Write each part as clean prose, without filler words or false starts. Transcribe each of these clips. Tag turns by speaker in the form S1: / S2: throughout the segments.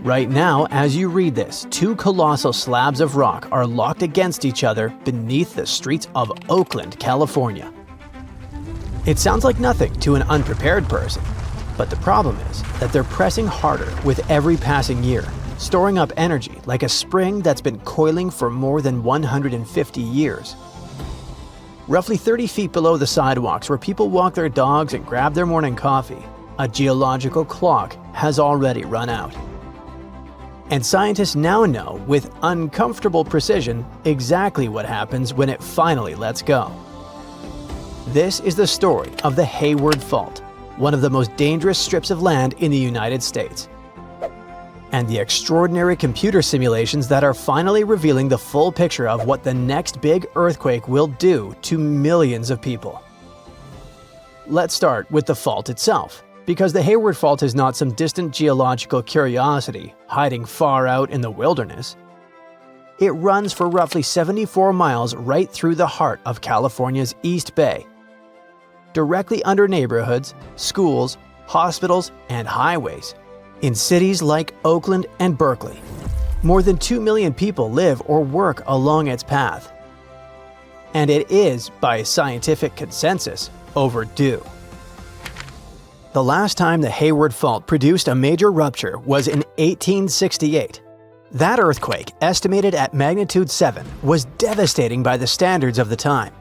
S1: Right now, as you read this, two colossal slabs of rock are locked against each other beneath the streets of Oakland, California. It sounds like nothing to an unprepared person, but the problem is that they're pressing harder with every passing year, storing up energy like a spring that's been coiling for more than 150 years. Roughly 30 feet below the sidewalks where people walk their dogs and grab their morning coffee, a geological clock has already run out. And scientists now know with uncomfortable precision exactly what happens when it finally lets go. This is the story of the Hayward Fault, one of the most dangerous strips of land in the United States, and the extraordinary computer simulations that are finally revealing the full picture of what the next big earthquake will do to millions of people. Let's start with the fault itself, because the Hayward Fault is not some distant geological curiosity hiding far out in the wilderness. It runs for roughly 74 miles right through the heart of California's East Bay, directly under neighborhoods, schools, hospitals, and highways, in cities like Oakland and Berkeley. More than 2 million people live or work along its path. And it is, by scientific consensus, overdue. The last time the Hayward Fault produced a major rupture was in 1868. That earthquake, estimated at magnitude 7, was devastating by the standards of the time.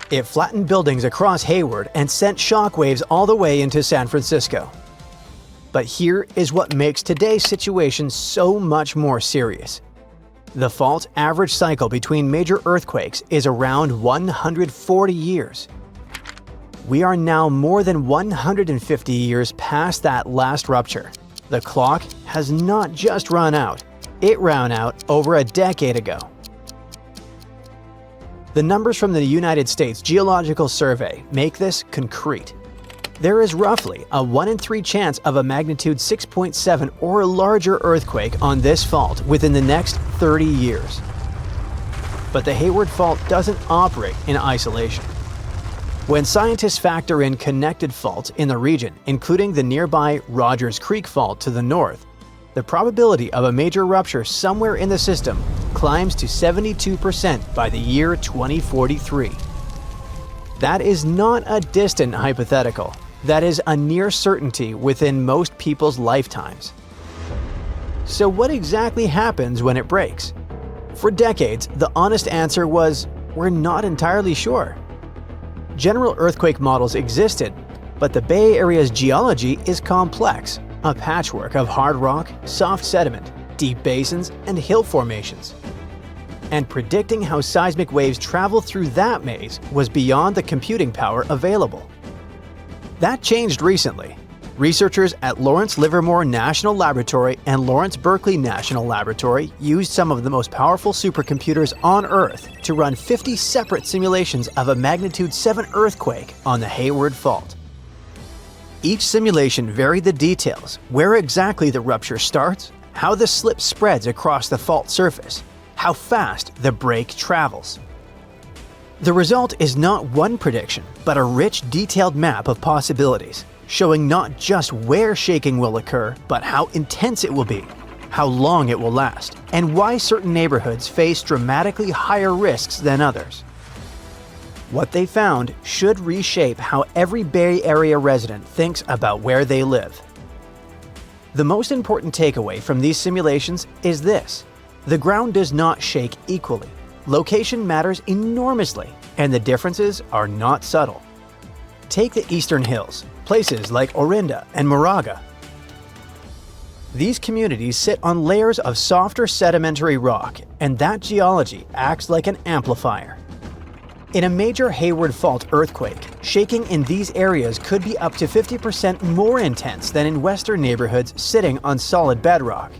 S1: It flattened buildings across Hayward and sent shockwaves all the way into San Francisco. But here is what makes today's situation so much more serious. The fault's average cycle between major earthquakes is around 140 years. We are now more than 150 years past that last rupture. The clock has not just run out, it ran out over a decade ago. The numbers from the United States Geological Survey make this concrete. There is roughly a 1 in 3 chance of a magnitude 6.7 or larger earthquake on this fault within the next 30 years. But the Hayward Fault doesn't operate in isolation. When scientists factor in connected faults in the region, including the nearby Rogers Creek Fault to the north, the probability of a major rupture somewhere in the system climbs to 72% by the year 2043. That is not a distant hypothetical. That is a near certainty within most people's lifetimes. So what exactly happens when it breaks? For decades, the honest answer was, we're not entirely sure. General earthquake models existed, but the Bay Area's geology is complex, a patchwork of hard rock, soft sediment, deep basins, and hill formations. And predicting how seismic waves travel through that maze was beyond the computing power available. That changed recently. Researchers at Lawrence Livermore National Laboratory and Lawrence Berkeley National Laboratory used some of the most powerful supercomputers on Earth to run 50 separate simulations of a magnitude 7 earthquake on the Hayward Fault. Each simulation varied the details, where exactly the rupture starts, how the slip spreads across the fault surface, how fast the break travels. The result is not one prediction, but a rich, detailed map of possibilities, showing not just where shaking will occur, but how intense it will be, how long it will last, and why certain neighborhoods face dramatically higher risks than others. What they found should reshape how every Bay Area resident thinks about where they live. The most important takeaway from these simulations is this: the ground does not shake equally. Location matters enormously, and the differences are not subtle. Take the Eastern Hills, places like Orinda and Moraga. These communities sit on layers of softer sedimentary rock, and that geology acts like an amplifier. In a major Hayward Fault earthquake, shaking in these areas could be up to 50% more intense than in western neighborhoods sitting on solid bedrock.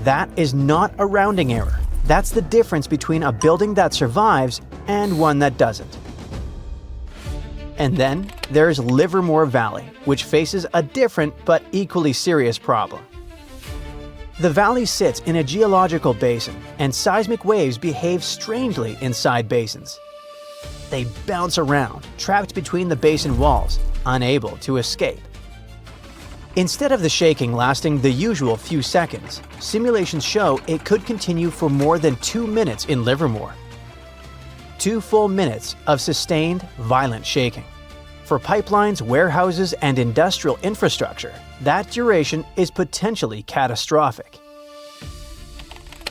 S1: That is not a rounding error. That's the difference between a building that survives and one that doesn't. And then there's Livermore Valley, which faces a different but equally serious problem. The valley sits in a geological basin, and seismic waves behave strangely inside basins. They bounce around, trapped between the basin walls, unable to escape. Instead of the shaking lasting the usual few seconds, simulations show it could continue for more than 2 minutes in Livermore. 2 full minutes of sustained, violent shaking. For pipelines, warehouses, and industrial infrastructure, that duration is potentially catastrophic.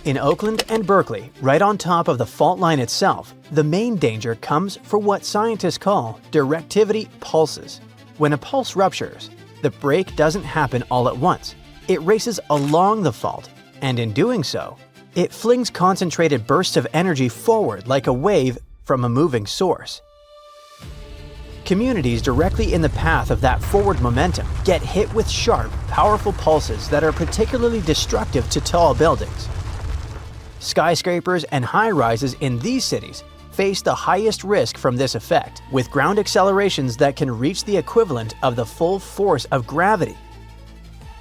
S1: In Oakland and Berkeley, right on top of the fault line itself, the main danger comes for what scientists call directivity pulses. When a pulse ruptures, the break doesn't happen all at once. It races along the fault, and in doing so, it flings concentrated bursts of energy forward like a wave from a moving source. Communities directly in the path of that forward momentum get hit with sharp, powerful pulses that are particularly destructive to tall buildings. Skyscrapers and high-rises in these cities face the highest risk from this effect, with ground accelerations that can reach the equivalent of the full force of gravity,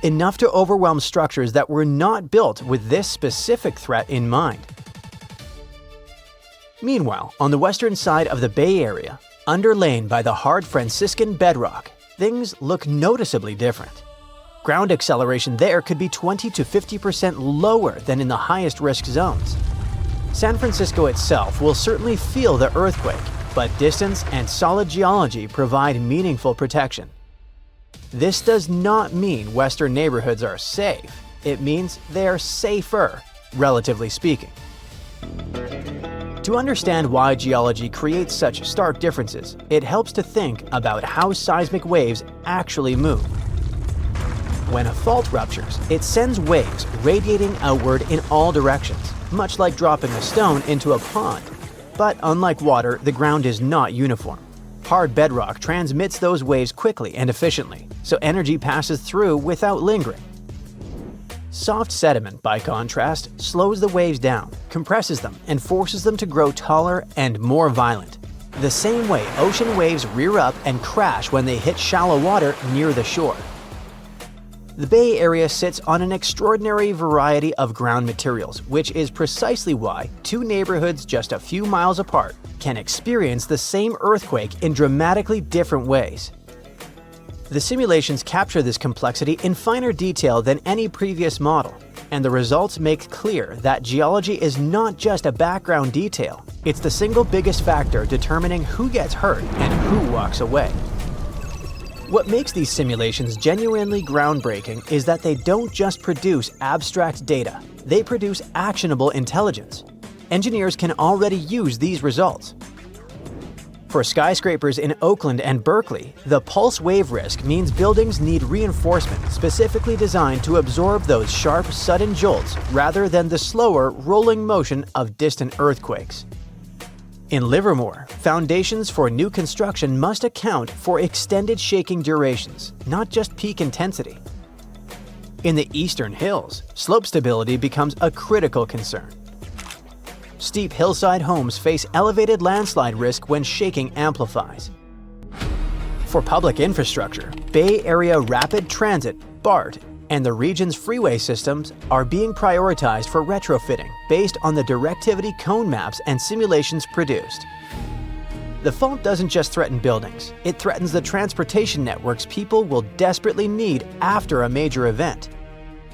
S1: enough to overwhelm structures that were not built with this specific threat in mind. Meanwhile, on the western side of the Bay Area, underlain by the hard Franciscan bedrock, things look noticeably different. Ground acceleration there could be 20 to 50% lower than in the highest risk zones. San Francisco itself will certainly feel the earthquake, but distance and solid geology provide meaningful protection. This does not mean western neighborhoods are safe. It means they're safer, relatively speaking. To understand why geology creates such stark differences, it helps to think about how seismic waves actually move. When a fault ruptures, it sends waves radiating outward in all directions, much like dropping a stone into a pond. But unlike water, the ground is not uniform. Hard bedrock transmits those waves quickly and efficiently, so energy passes through without lingering. Soft sediment, by contrast, slows the waves down, compresses them, and forces them to grow taller and more violent. The same way ocean waves rear up and crash when they hit shallow water near the shore. The Bay Area sits on an extraordinary variety of ground materials, which is precisely why 2 neighborhoods just a few miles apart can experience the same earthquake in dramatically different ways. The simulations capture this complexity in finer detail than any previous model, and the results make clear that geology is not just a background detail, it's the single biggest factor determining who gets hurt and who walks away. What makes these simulations genuinely groundbreaking is that they don't just produce abstract data, they produce actionable intelligence. Engineers can already use these results. For skyscrapers in Oakland and Berkeley, the pulse wave risk means buildings need reinforcement specifically designed to absorb those sharp, sudden jolts rather than the slower, rolling motion of distant earthquakes. In Livermore, foundations for new construction must account for extended shaking durations, not just peak intensity. In the eastern hills, slope stability becomes a critical concern. Steep hillside homes face elevated landslide risk when shaking amplifies. For public infrastructure, Bay Area Rapid Transit, BART, and the region's freeway systems are being prioritized for retrofitting based on the directivity cone maps and simulations produced. The fault doesn't just threaten buildings, it threatens the transportation networks people will desperately need after a major event.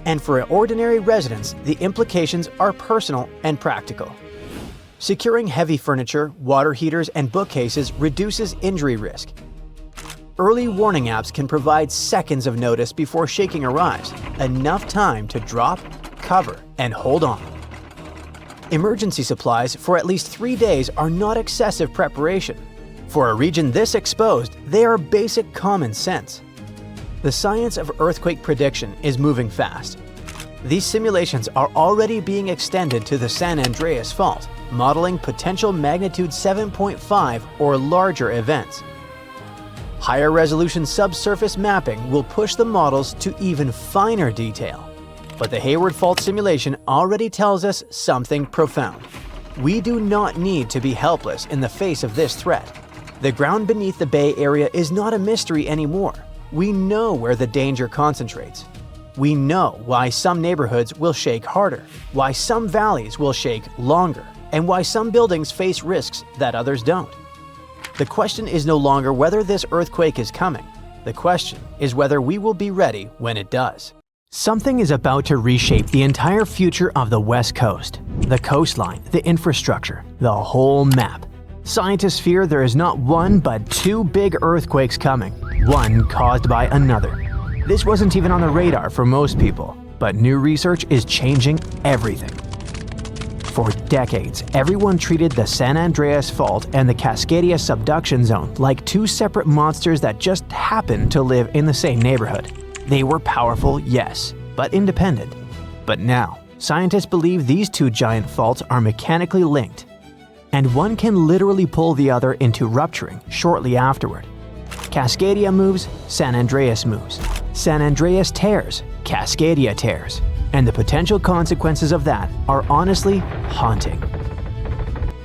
S1: And for ordinary residents, the implications are personal and practical. Securing heavy furniture, water heaters, and bookcases reduces injury risk. Early warning apps can provide seconds of notice before shaking arrives, enough time to drop, cover, and hold on. Emergency supplies for at least 3 days are not excessive preparation. For a region this exposed, they are basic common sense. The science of earthquake prediction is moving fast. These simulations are already being extended to the San Andreas Fault, modeling potential magnitude 7.5 or larger events. Higher resolution subsurface mapping will push the models to even finer detail. But the Hayward Fault simulation already tells us something profound. We do not need to be helpless in the face of this threat. The ground beneath the Bay Area is not a mystery anymore. We know where the danger concentrates. We know why some neighborhoods will shake harder, why some valleys will shake longer, and why some buildings face risks that others don't. The question is no longer whether this earthquake is coming. The question is whether we will be ready when it does. Something is about to reshape the entire future of the West Coast. The coastline, the infrastructure, the whole map. Scientists fear there is not one but two big earthquakes coming, one caused by another. This wasn't even on the radar for most people, but new research is changing everything. For decades, everyone treated the San Andreas Fault and the Cascadia Subduction Zone like two separate monsters that just happened to live in the same neighborhood. They were powerful, yes, but independent. But now, scientists believe these two giant faults are mechanically linked, and one can literally pull the other into rupturing shortly afterward. Cascadia moves, San Andreas moves. San Andreas tears, Cascadia tears. And the potential consequences of that are honestly haunting.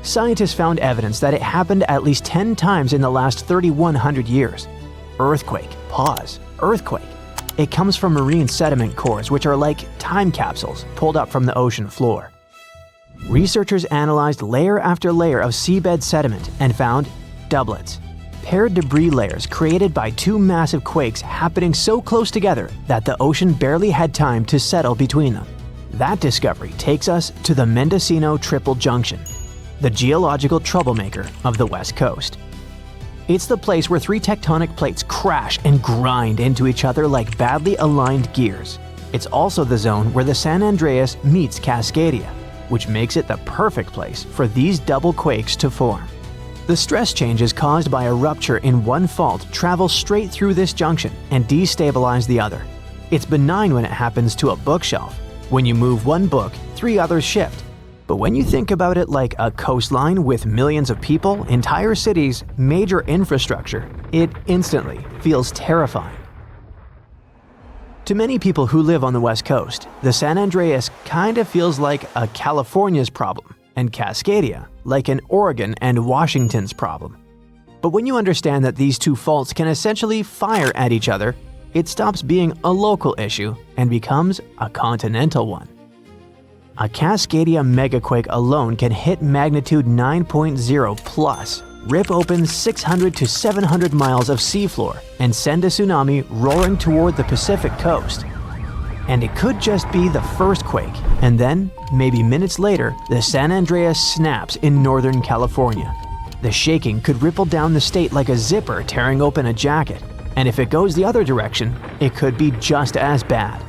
S1: Scientists found evidence that it happened at least 10 times in the last 3,100 years. Earthquake, pause, earthquake. It comes from marine sediment cores, which are like time capsules pulled up from the ocean floor. Researchers analyzed layer after layer of seabed sediment and found doublets, paired debris layers created by two massive quakes happening so close together that the ocean barely had time to settle between them. That discovery takes us to the Mendocino Triple Junction, the geological troublemaker of the West Coast. It's the place where three tectonic plates crash and grind into each other like badly aligned gears. It's also the zone where the San Andreas meets Cascadia, which makes it the perfect place for these double quakes to form. The stress changes caused by a rupture in one fault travel straight through this junction and destabilize the other. It's benign when it happens to a bookshelf. When you move one book, three others shift. But when you think about it like a coastline with millions of people, entire cities, major infrastructure, it instantly feels terrifying. To many people who live on the West Coast, the San Andreas kind of feels like a California's problem, and Cascadia like an Oregon and Washington's problem. But when you understand that these two faults can essentially fire at each other, it stops being a local issue and becomes a continental one. A Cascadia megaquake alone can hit magnitude 9.0 plus, rip open 600 to 700 miles of seafloor, and send a tsunami roaring toward the Pacific coast. And it could just be the first quake, and then, maybe minutes later, the San Andreas snaps in Northern California. The shaking could ripple down the state like a zipper tearing open a jacket, and if it goes the other direction, it could be just as bad.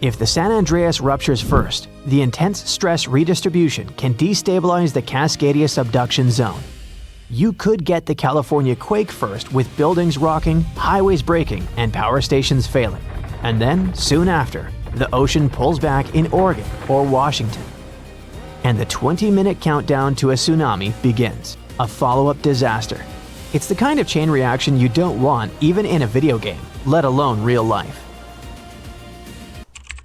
S1: If the San Andreas ruptures first, the intense stress redistribution can destabilize the Cascadia subduction zone. You could get the California quake first with buildings rocking, highways breaking, and power stations failing. And then, soon after, the ocean pulls back in Oregon or Washington. And the 20-minute countdown to a tsunami begins, a follow-up disaster. It's the kind of chain reaction you don't want even in a video game, let alone real life.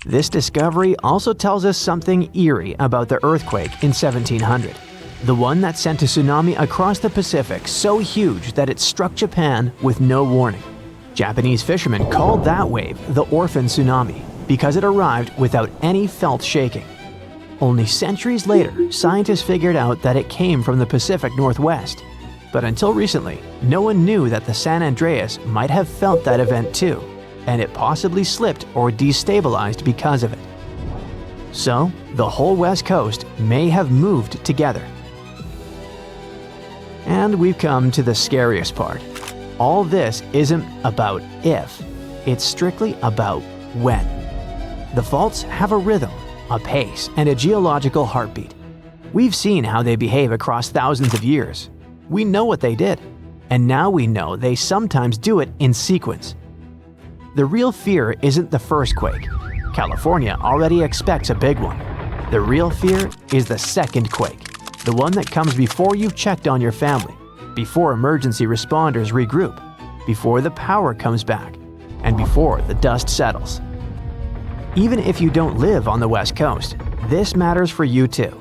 S1: This discovery also tells us something eerie about the earthquake in 1700, the one that sent a tsunami across the Pacific so huge that it struck Japan with no warning. Japanese fishermen called that wave the orphan tsunami because it arrived without any felt shaking. Only centuries later, scientists figured out that it came from the Pacific Northwest. But until recently, no one knew that the San Andreas might have felt that event too, and it possibly slipped or destabilized because of it. So, the whole West Coast may have moved together. And we've come to the scariest part. All this isn't about if, it's strictly about when. The faults have a rhythm, a pace, and a geological heartbeat. We've seen how they behave across thousands of years. We know what they did, and now we know they sometimes do it in sequence. The real fear isn't the first quake. California already expects a big one. The real fear is the second quake, the one that comes before you've checked on your family, before emergency responders regroup, before the power comes back, and before the dust settles. Even if you don't live on the West Coast, this matters for you too.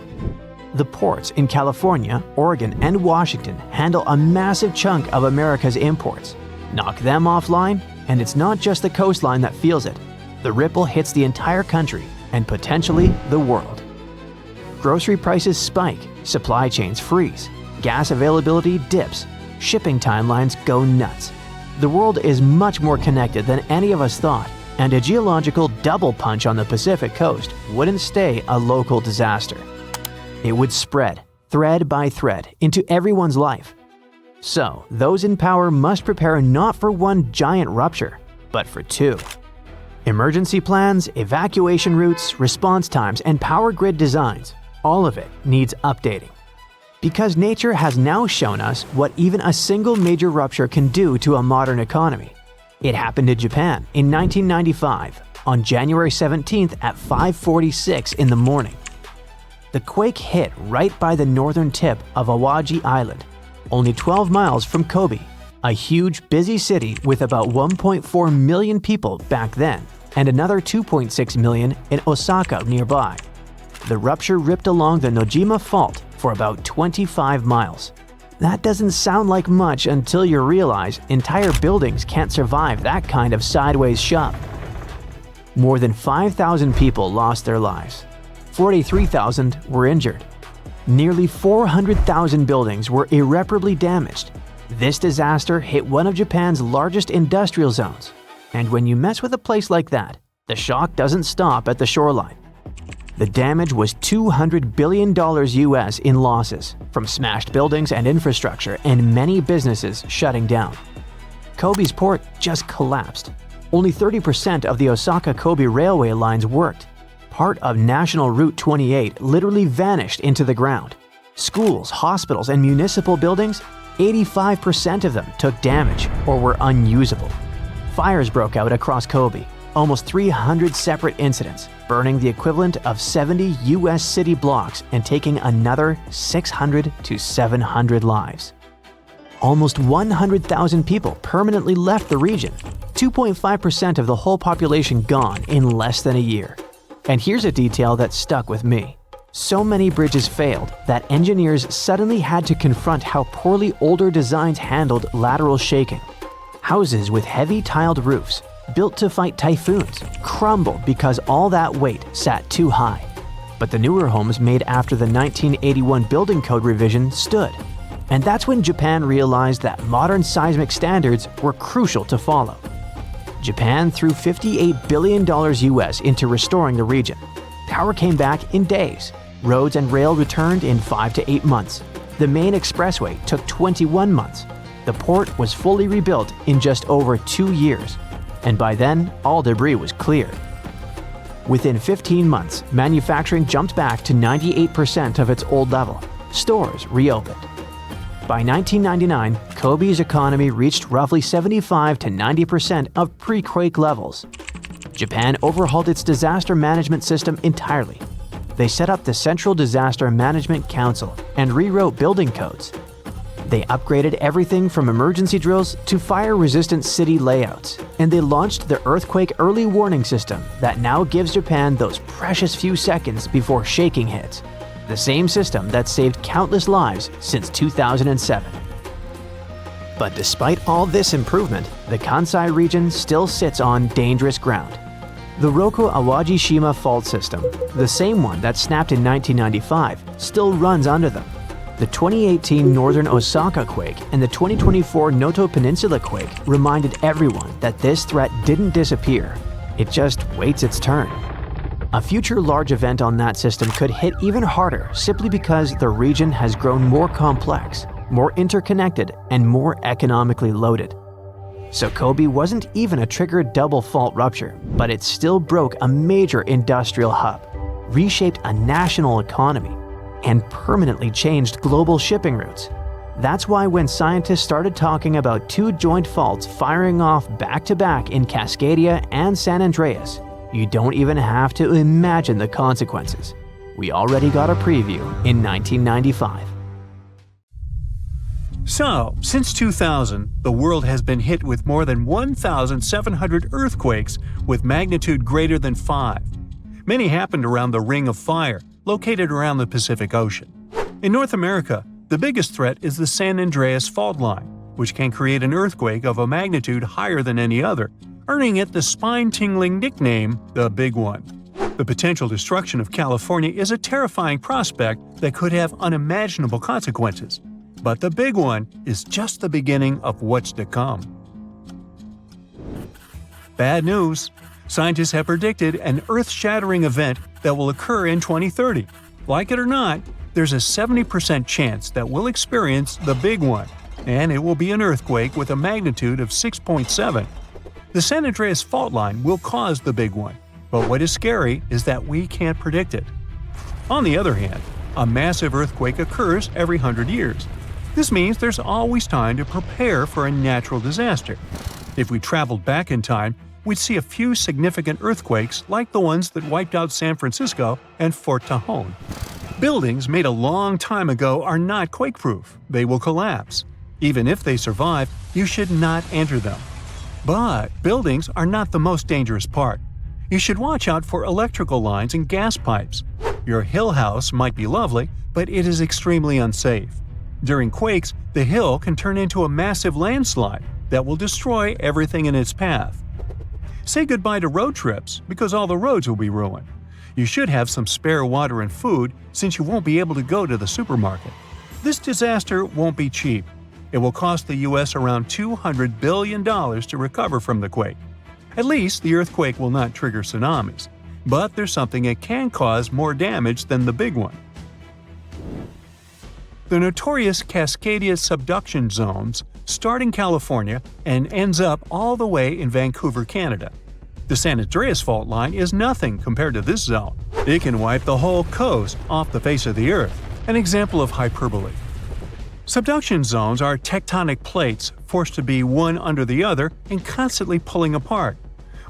S1: The ports in California, Oregon, and Washington handle a massive chunk of America's imports. Knock them offline, and it's not just the coastline that feels it. The ripple hits the entire country, and potentially the world. Grocery prices spike, supply chains freeze, gas availability dips, shipping timelines go nuts. the world is much more connected than any of us thought, and a geological double punch on the Pacific coast wouldn't stay a local disaster. It would spread, thread by thread, into everyone's life. So, those in power must prepare not for one giant rupture, but for two. Emergency plans, evacuation routes, response times, and power grid designs, all of it needs updating. Because nature has now shown us what even a single major rupture can do to a modern economy. It happened in Japan in 1995, on January 17th at 5:46 in the morning. The quake hit right by the northern tip of Awaji Island, only 12 miles from Kobe, a huge, busy city with about 1.4 million people back then, and another 2.6 million in Osaka nearby. The rupture ripped along the Nojima Fault for about 25 miles. That doesn't sound like much until you realize entire buildings can't survive that kind of sideways shove. More than 5,000 people lost their lives. 43,000 were injured. Nearly 400,000 buildings were irreparably damaged. This disaster hit one of Japan's largest industrial zones. And when you mess with a place like that, the shock doesn't stop at the shoreline. The damage was $200 billion US in losses, from smashed buildings and infrastructure and many businesses shutting down. Kobe's port just collapsed. Only 30% of the Osaka-Kobe railway lines worked. Part of National Route 28 literally vanished into the ground. Schools, hospitals, and municipal buildings, 85% of them took damage or were unusable. Fires broke out across Kobe, almost 300 separate incidents, burning the equivalent of 70 US city blocks and taking another 600 to 700 lives. Almost 100,000 people permanently left the region, 2.5% of the whole population gone in less than a year. And here's a detail that stuck with me. So many bridges failed that engineers suddenly had to confront how poorly older designs handled lateral shaking. Houses with heavy tiled roofs, built to fight typhoons, crumbled because all that weight sat too high. But the newer homes made after the 1981 building code revision stood. And that's when Japan realized that modern seismic standards were crucial to follow. Japan threw $58 billion US into restoring the region. Power came back in days. Roads and rail returned in 5 to 8 months. The main expressway took 21 months. The port was fully rebuilt in just over 2 years. And by then, all debris was cleared. Within 15 months, manufacturing jumped back to 98% of its old level. Stores reopened. By 1999, Kobe's economy reached roughly 75 to 90% of pre-quake levels. Japan overhauled its disaster management system entirely. They set up the Central Disaster Management Council and rewrote building codes. They upgraded everything from emergency drills to fire-resistant city layouts, and they launched the Earthquake Early Warning System that now gives Japan those precious few seconds before shaking hits. The same system that saved countless lives since 2007. But despite all this improvement, the Kansai region still sits on dangerous ground. The Roku Awaji-shima fault system, the same one that snapped in 1995, still runs under them. The 2018 northern Osaka quake and the 2024 Noto Peninsula quake reminded everyone that this threat didn't disappear. It just waits its turn. A future large event on that system could hit even harder simply because the region has grown more complex, more interconnected, and more economically loaded. So Kobe wasn't even a triggered double fault rupture, but it still broke a major industrial hub, reshaped a national economy, and permanently changed global shipping routes. That's why when scientists started talking about two joint faults firing off back-to-back in Cascadia and San Andreas, you don't even have to imagine the consequences. We already got a preview in 1995.
S2: So, since 2000, the world has been hit with more than 1,700 earthquakes with magnitude greater than 5. Many happened around the Ring of Fire, located around the Pacific Ocean. In North America, the biggest threat is the San Andreas fault line, which can create an earthquake of a magnitude higher than any other, earning it the spine-tingling nickname, the Big One. The potential destruction of California is a terrifying prospect that could have unimaginable consequences. But the Big One is just the beginning of what's to come. Bad news! Scientists have predicted an Earth-shattering event that will occur in 2030. Like it or not, there's a 70% chance that we'll experience the big one, and it will be an earthquake with a magnitude of 6.7. The San Andreas fault line will cause the big one, but what is scary is that we can't predict it. On the other hand, a massive earthquake occurs every 100 years. This means there's always time to prepare for a natural disaster. If we traveled back in time, we'd see a few significant earthquakes like the ones that wiped out San Francisco and Fort Tajon. Buildings made a long time ago are not quake-proof. They will collapse. Even if they survive, you should not enter them. But buildings are not the most dangerous part. You should watch out for electrical lines and gas pipes. Your hill house might be lovely, but it is extremely unsafe. During quakes, the hill can turn into a massive landslide that will destroy everything in its path. Say goodbye to road trips because all the roads will be ruined. You should have some spare water and food since you won't be able to go to the supermarket. This disaster won't be cheap. It will cost the U.S. around $200 billion to recover from the quake. At least the earthquake will not trigger tsunamis. But there's something that can cause more damage than the big one. The notorious Cascadia subduction zones start in California and ends up all the way in Vancouver, Canada. The San Andreas fault line is nothing compared to this zone. It can wipe the whole coast off the face of the Earth, an example of hyperbole. Subduction zones are tectonic plates forced to be one under the other and constantly pulling apart.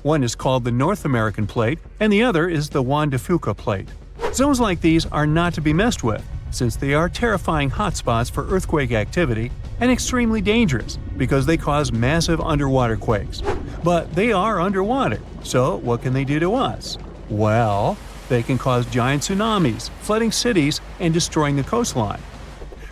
S2: One is called the North American Plate and the other is the Juan de Fuca Plate. Zones like these are not to be messed with, since they are terrifying hotspots for earthquake activity and extremely dangerous because they cause massive underwater quakes. But they are underwater, so what can they do to us? Well, they can cause giant tsunamis, flooding cities, and destroying the coastline.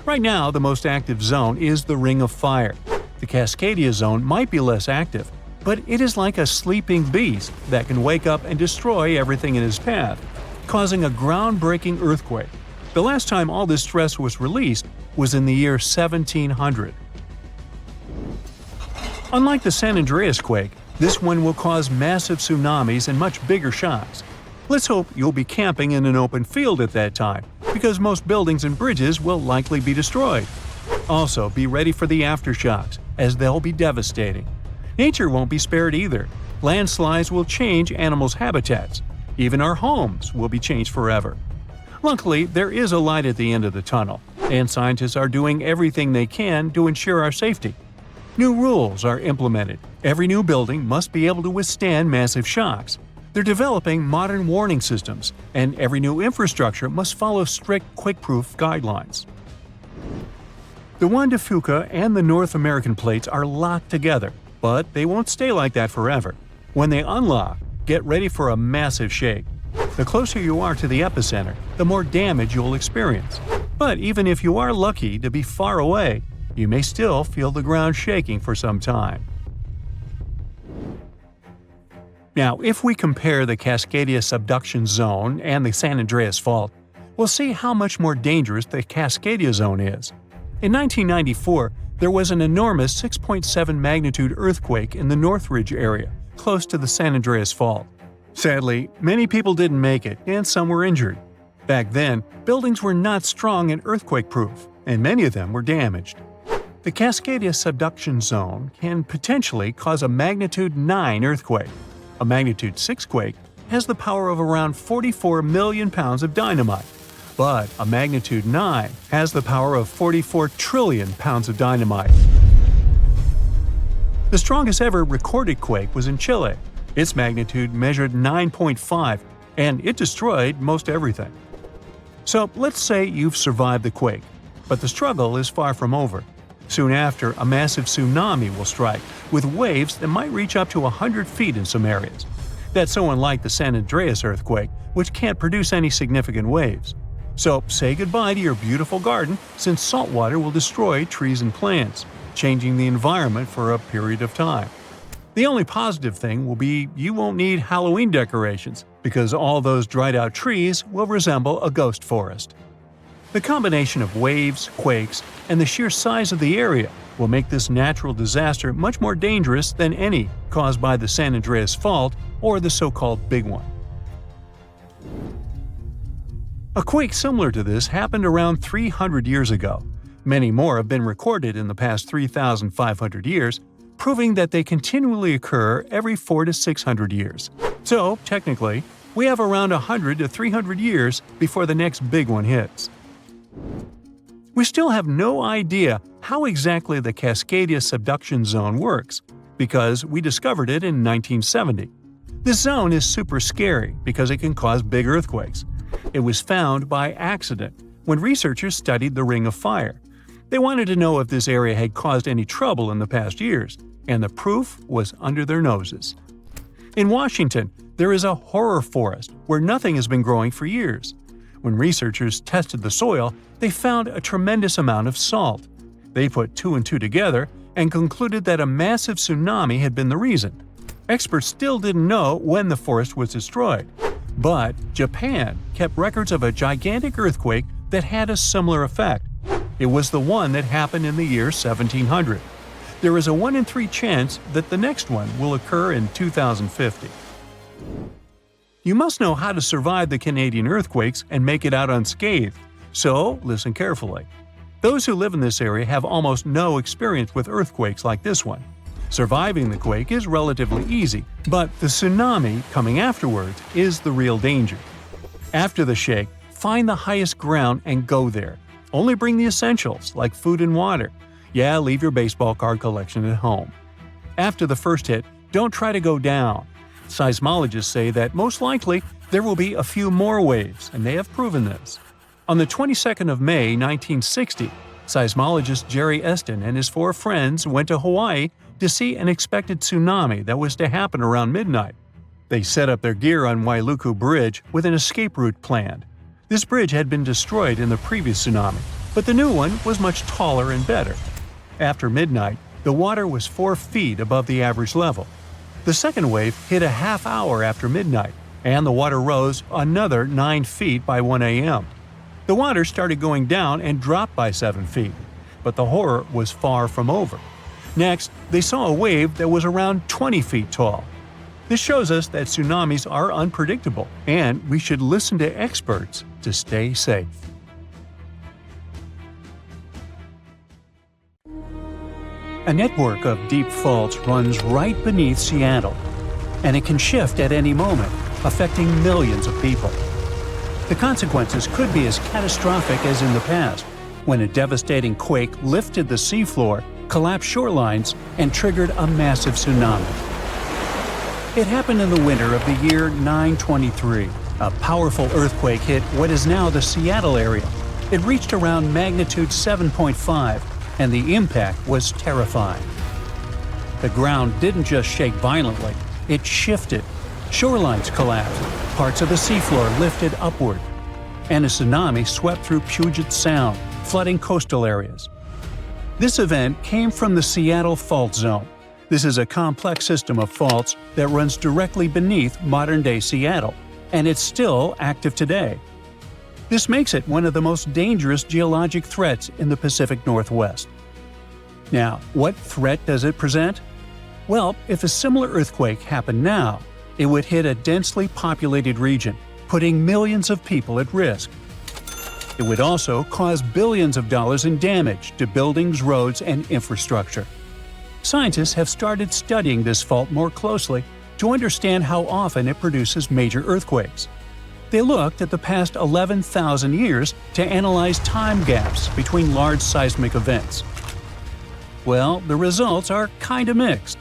S2: Right now, the most active zone is the Ring of Fire. The Cascadia zone might be less active, but it is like a sleeping beast that can wake up and destroy everything in its path, causing a groundbreaking earthquake. The last time all this stress was released was in the year 1700. Unlike the San Andreas quake, this one will cause massive tsunamis and much bigger shocks. Let's hope you'll be camping in an open field at that time, because most buildings and bridges will likely be destroyed. Also, be ready for the aftershocks, as they'll be devastating. Nature won't be spared either. Landslides will change animals' habitats. Even our homes will be changed forever. Luckily, there is a light at the end of the tunnel, and scientists are doing everything they can to ensure our safety. New rules are implemented. Every new building must be able to withstand massive shocks. They're developing modern warning systems, and every new infrastructure must follow strict quake-proof guidelines. The Juan de Fuca and the North American plates are locked together, but they won't stay like that forever. When they unlock, get ready for a massive shake. The closer you are to the epicenter, the more damage you'll experience. But even if you are lucky to be far away, you may still feel the ground shaking for some time. Now, if we compare the Cascadia subduction zone and the San Andreas fault, we'll see how much more dangerous the Cascadia zone is. In 1994, there was an enormous 6.7 magnitude earthquake in the Northridge area, close to the San Andreas fault. Sadly, many people didn't make it, and some were injured. Back then, buildings were not strong and earthquake-proof, and many of them were damaged. The Cascadia subduction zone can potentially cause a magnitude 9 earthquake. A magnitude 6 quake has the power of around 44 million pounds of dynamite, but a magnitude 9 has the power of 44 trillion pounds of dynamite. The strongest ever recorded quake was in Chile. Its magnitude measured 9.5, and it destroyed most everything. So let's say you've survived the quake, but the struggle is far from over. Soon after, a massive tsunami will strike, with waves that might reach up to 100 feet in some areas. That's so unlike the San Andreas earthquake, which can't produce any significant waves. So say goodbye to your beautiful garden, since salt water will destroy trees and plants, changing the environment for a period of time. The only positive thing will be you won't need Halloween decorations, because all those dried out trees will resemble a ghost forest. The combination of waves, quakes, and the sheer size of the area will make this natural disaster much more dangerous than any caused by the San Andreas Fault or the so-called Big One. A quake similar to this happened around 300 years ago. Many more have been recorded in the past 3,500 years, proving that they continually occur every 400 to 600 years. So, technically, we have around 100 to 300 years before the next big one hits. We still have no idea how exactly the Cascadia subduction zone works, because we discovered it in 1970. This zone is super scary because it can cause big earthquakes. It was found by accident when researchers studied the Ring of Fire. They wanted to know if this area had caused any trouble in the past years, and the proof was under their noses. In Washington, there is a horror forest where nothing has been growing for years. When researchers tested the soil, they found a tremendous amount of salt. They put two and two together and concluded that a massive tsunami had been the reason. Experts still didn't know when the forest was destroyed. But Japan kept records of a gigantic earthquake that had a similar effect. It was the one that happened in the year 1700. There is a 1 in 3 chance that the next one will occur in 2050. You must know how to survive the Canadian earthquakes and make it out unscathed, so listen carefully. Those who live in this area have almost no experience with earthquakes like this one. Surviving the quake is relatively easy, but the tsunami coming afterwards is the real danger. After the shake, find the highest ground and go there. Only bring the essentials, like food and water. Yeah, leave your baseball card collection at home. After the first hit, don't try to go down. Seismologists say that most likely there will be a few more waves, and they have proven this. On the 22nd of May, 1960, seismologist Jerry Eston and his 4 friends went to Hawaii to see an expected tsunami that was to happen around midnight. They set up their gear on Wailuku Bridge with an escape route planned. This bridge had been destroyed in the previous tsunami, but the new one was much taller and better. After midnight, the water was 4 feet above the average level. The second wave hit a half hour after midnight, and the water rose another 9 feet by 1 a.m. The water started going down and dropped by 7 feet, but the horror was far from over. Next, they saw a wave that was around 20 feet tall. This shows us that tsunamis are unpredictable, and we should listen to experts to stay safe. A network of deep faults runs right beneath Seattle, and it can shift at any moment, affecting millions of people. The consequences could be as catastrophic as in the past, when a devastating quake lifted the seafloor, collapsed shorelines, and triggered a massive tsunami. It happened in the winter of the year 923. A powerful earthquake hit what is now the Seattle area. It reached around magnitude 7.5, and the impact was terrifying. The ground didn't just shake violently, it shifted. Shorelines collapsed, parts of the seafloor lifted upward, and a tsunami swept through Puget Sound, flooding coastal areas. This event came from the Seattle Fault Zone. This is a complex system of faults that runs directly beneath modern-day Seattle, and it's still active today. This makes it one of the most dangerous geologic threats in the Pacific Northwest. Now, what threat does it present? Well, if a similar earthquake happened now, it would hit a densely populated region, putting millions of people at risk. It would also cause billions of dollars in damage to buildings, roads, and infrastructure. Scientists have started studying this fault more closely to understand how often it produces major earthquakes. They looked at the past 11,000 years to analyze time gaps between large seismic events. Well, the results are kinda mixed.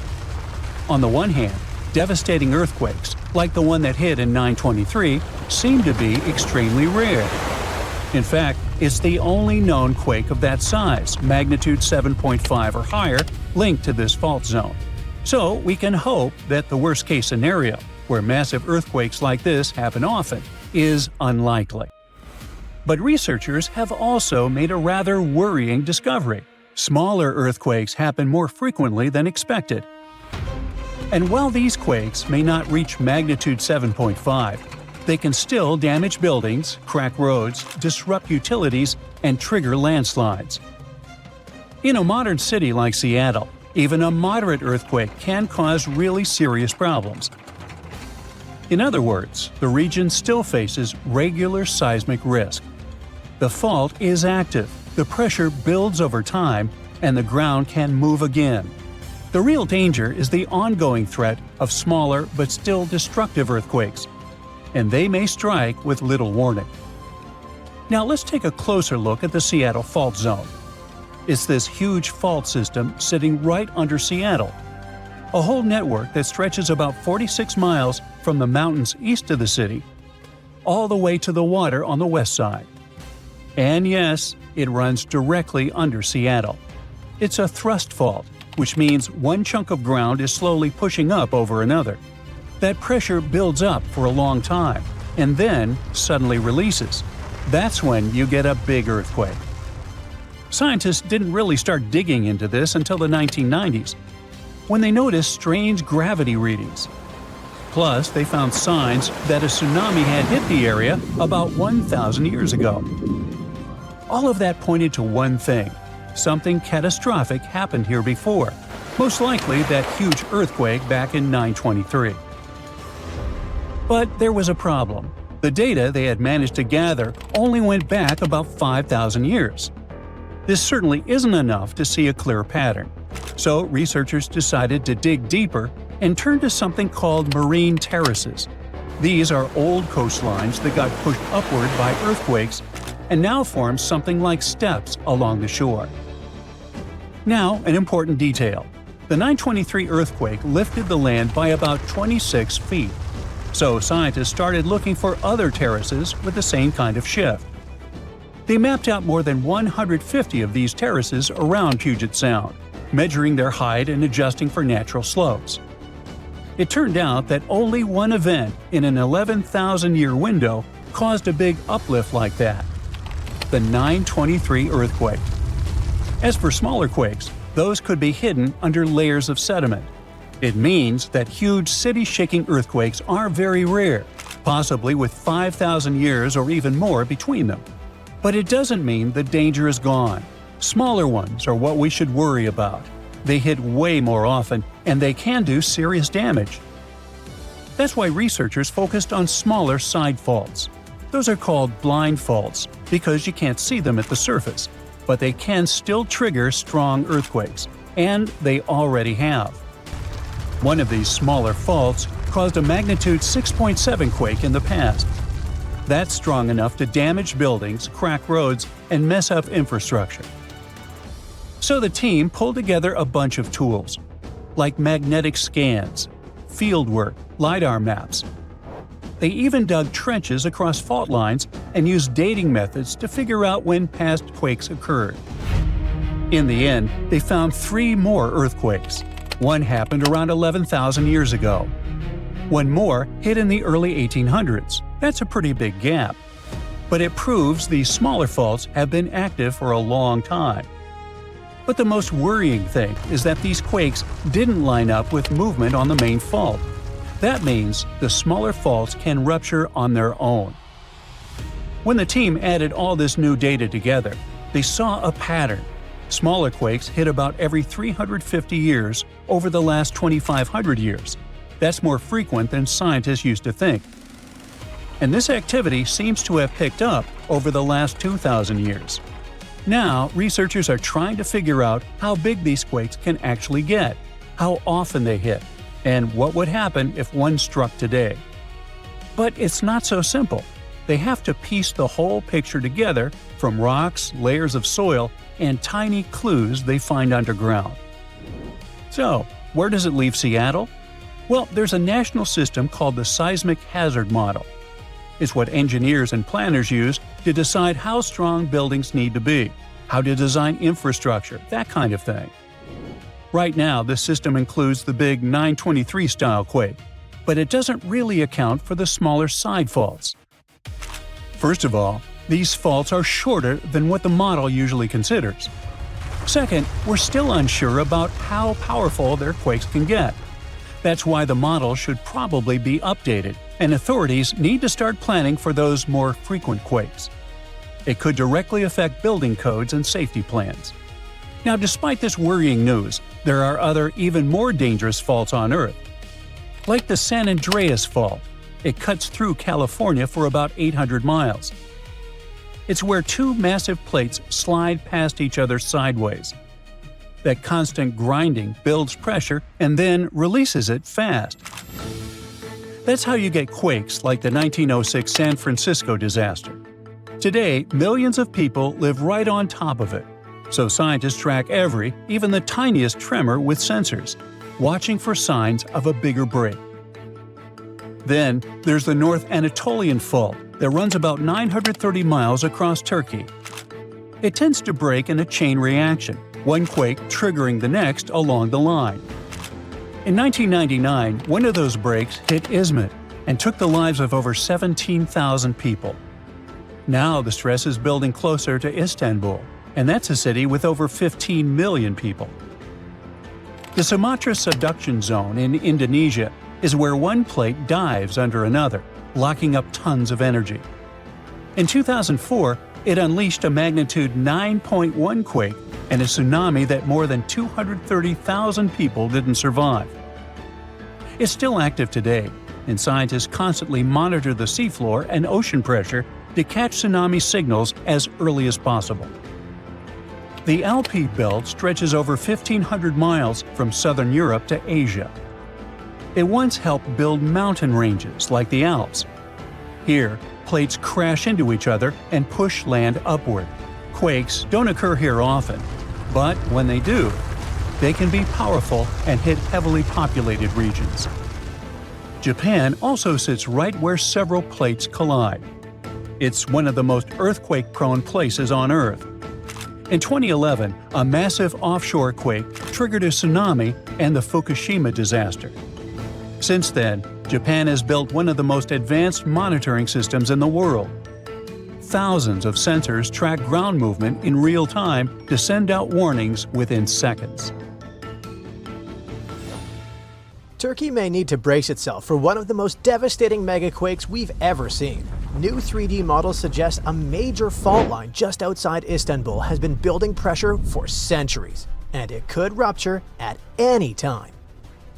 S2: On the one hand, devastating earthquakes, like the one that hit in 923, seem to be extremely rare. In fact, it's the only known quake of that size, magnitude 7.5 or higher, linked to this fault zone. So we can hope that the worst-case scenario, where massive earthquakes like this happen often, is unlikely. But researchers have also made a rather worrying discovery. Smaller earthquakes happen more frequently than expected. And while these quakes may not reach magnitude 7.5, They can still damage buildings, crack roads, disrupt utilities, and trigger landslides. In a modern city like Seattle, even a moderate earthquake can cause really serious problems. In other words, the region still faces regular seismic risk. The fault is active, the pressure builds over time, and the ground can move again. The real danger is the ongoing threat of smaller but still destructive earthquakes, and they may strike with little warning. Now let's take a closer look at the Seattle Fault Zone. It's this huge fault system sitting right under Seattle, a whole network that stretches about 46 miles from the mountains east of the city, all the way to the water on the west side. And yes, it runs directly under Seattle. It's a thrust fault, which means one chunk of ground is slowly pushing up over another. That pressure builds up for a long time, and then suddenly releases. That's when you get a big earthquake. Scientists didn't really start digging into this until the 1990s, when they noticed strange gravity readings. Plus, they found signs that a tsunami had hit the area about 1,000 years ago. All of that pointed to one thing: something catastrophic happened here before, most likely that huge earthquake back in 923. But there was a problem. The data they had managed to gather only went back about 5,000 years. This certainly isn't enough to see a clear pattern. So researchers decided to dig deeper and turn to something called marine terraces. These are old coastlines that got pushed upward by earthquakes and now form something like steps along the shore. Now, an important detail. The 923 earthquake lifted the land by about 26 feet. So scientists started looking for other terraces with the same kind of shift. They mapped out more than 150 of these terraces around Puget Sound, measuring their height and adjusting for natural slopes. It turned out that only one event in an 11,000-year window caused a big uplift like that: the 923 earthquake. As for smaller quakes, those could be hidden under layers of sediment. It means that huge city-shaking earthquakes are very rare, possibly with 5,000 years or even more between them. But it doesn't mean the danger is gone. Smaller ones are what we should worry about. They hit way more often, and they can do serious damage. That's why researchers focused on smaller side faults. Those are called blind faults because you can't see them at the surface, but they can still trigger strong earthquakes, and they already have. One of these smaller faults caused a magnitude 6.7 quake in the past. That's strong enough to damage buildings, crack roads, and mess up infrastructure. So the team pulled together a bunch of tools, like magnetic scans, fieldwork, LiDAR maps. They even dug trenches across fault lines and used dating methods to figure out when past quakes occurred. In the end, they found 3 more earthquakes. One happened around 11,000 years ago. One more hit in the early 1800s. That's a pretty big gap. But it proves these smaller faults have been active for a long time. But the most worrying thing is that these quakes didn't line up with movement on the main fault. That means the smaller faults can rupture on their own. When the team added all this new data together, they saw a pattern. Smaller quakes hit about every 350 years over the last 2,500 years. That's more frequent than scientists used to think. And this activity seems to have picked up over the last 2,000 years. Now, researchers are trying to figure out how big these quakes can actually get, how often they hit, and what would happen if one struck today. But it's not so simple. They have to piece the whole picture together from rocks, layers of soil, and tiny clues they find underground. So, where does it leave Seattle? Well, there's a national system called the Seismic Hazard Model. It's what engineers and planners use to decide how strong buildings need to be, how to design infrastructure, that kind of thing. Right now, the system includes the big 923-style quake, but it doesn't really account for the smaller side faults. First of all, these faults are shorter than what the model usually considers. Second, we're still unsure about how powerful their quakes can get. That's why the model should probably be updated, and authorities need to start planning for those more frequent quakes. It could directly affect building codes and safety plans. Now, despite this worrying news, there are other, even more dangerous faults on Earth. Like the San Andreas Fault, it cuts through California for about 800 miles. It's where two massive plates slide past each other sideways. That constant grinding builds pressure and then releases it fast. That's how you get quakes like the 1906 San Francisco disaster. Today, millions of people live right on top of it, so scientists track every, even the tiniest tremor with sensors, watching for signs of a bigger break. Then, there's the North Anatolian Fault that runs about 930 miles across Turkey. It tends to break in a chain reaction, one quake triggering the next along the line. In 1999, one of those breaks hit Izmit and took the lives of over 17,000 people. Now the stress is building closer to Istanbul, and that's a city with over 15 million people. The Sumatra subduction zone in Indonesia is where one plate dives under another, locking up tons of energy. In 2004, it unleashed a magnitude 9.1 quake and a tsunami that more than 230,000 people didn't survive. It's still active today, and scientists constantly monitor the seafloor and ocean pressure to catch tsunami signals as early as possible. The Alpi Belt stretches over 1,500 miles from southern Europe to Asia. It once helped build mountain ranges like the Alps. Here, plates crash into each other and push land upward. Quakes don't occur here often, but when they do, they can be powerful and hit heavily populated regions. Japan also sits right where several plates collide. It's one of the most earthquake-prone places on Earth. In 2011, a massive offshore quake triggered a tsunami and the Fukushima disaster. Since then, Japan has built one of the most advanced monitoring systems in the world. Thousands of sensors track ground movement in real time to send out warnings within seconds.
S1: Turkey may need to brace itself for one of the most devastating megaquakes we've ever seen. New 3D models suggest a major fault line just outside Istanbul has been building pressure for centuries, and it could rupture at any time.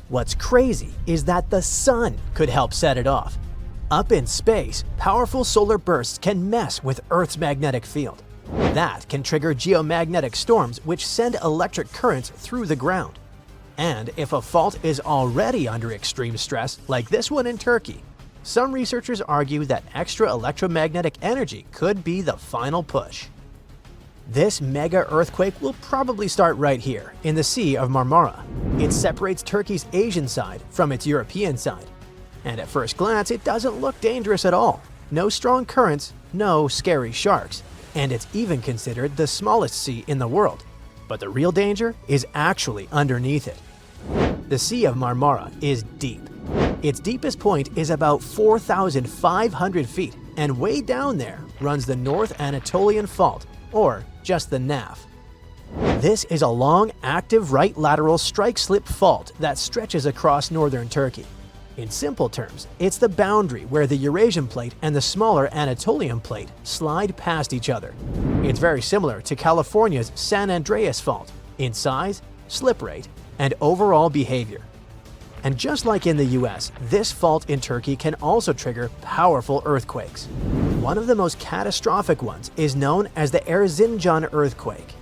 S1: What's crazy is that the sun could help set it off. Up in space, powerful solar bursts can mess with Earth's magnetic field. That can trigger geomagnetic storms which send electric currents through the ground. And if a fault is already under extreme stress, like this one in Turkey, some researchers argue that extra electromagnetic energy could be the final push. This mega earthquake will probably start right here, in the Sea of Marmara. It separates Turkey's Asian side from its European side. And at first glance, it doesn't look dangerous at all. No strong currents, no scary sharks, and it's even considered the smallest sea in the world. But the real danger is actually underneath it. The Sea of Marmara is deep. Its deepest point is about 4,500 feet, and way down there runs the North Anatolian Fault, or just the NAF. This is a long, active right lateral strike-slip fault that stretches across northern Turkey. In simple terms, it's the boundary where the Eurasian plate and the smaller Anatolian plate slide past each other. It's very similar to California's San Andreas Fault in size, slip rate, and overall behavior. And just like in the US, this fault in Turkey can also trigger powerful earthquakes. One of the most catastrophic ones is known as the Erzincan earthquake.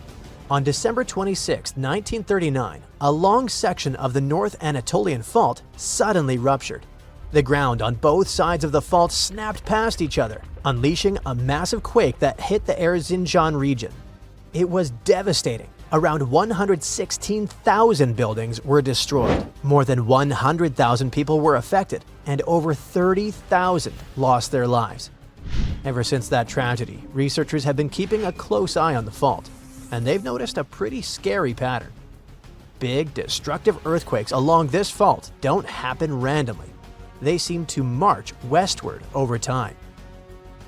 S1: On December 26, 1939, a long section of the North Anatolian Fault suddenly ruptured. The ground on both sides of the fault snapped past each other, unleashing a massive quake that hit the Erzincan region. It was devastating. Around 116,000 buildings were destroyed, more than 100,000 people were affected, and over 30,000 lost their lives. Ever since that tragedy, researchers have been keeping a close eye on the fault, and they've noticed a pretty scary pattern. Big, destructive earthquakes along this fault don't happen randomly. They seem to march westward over time.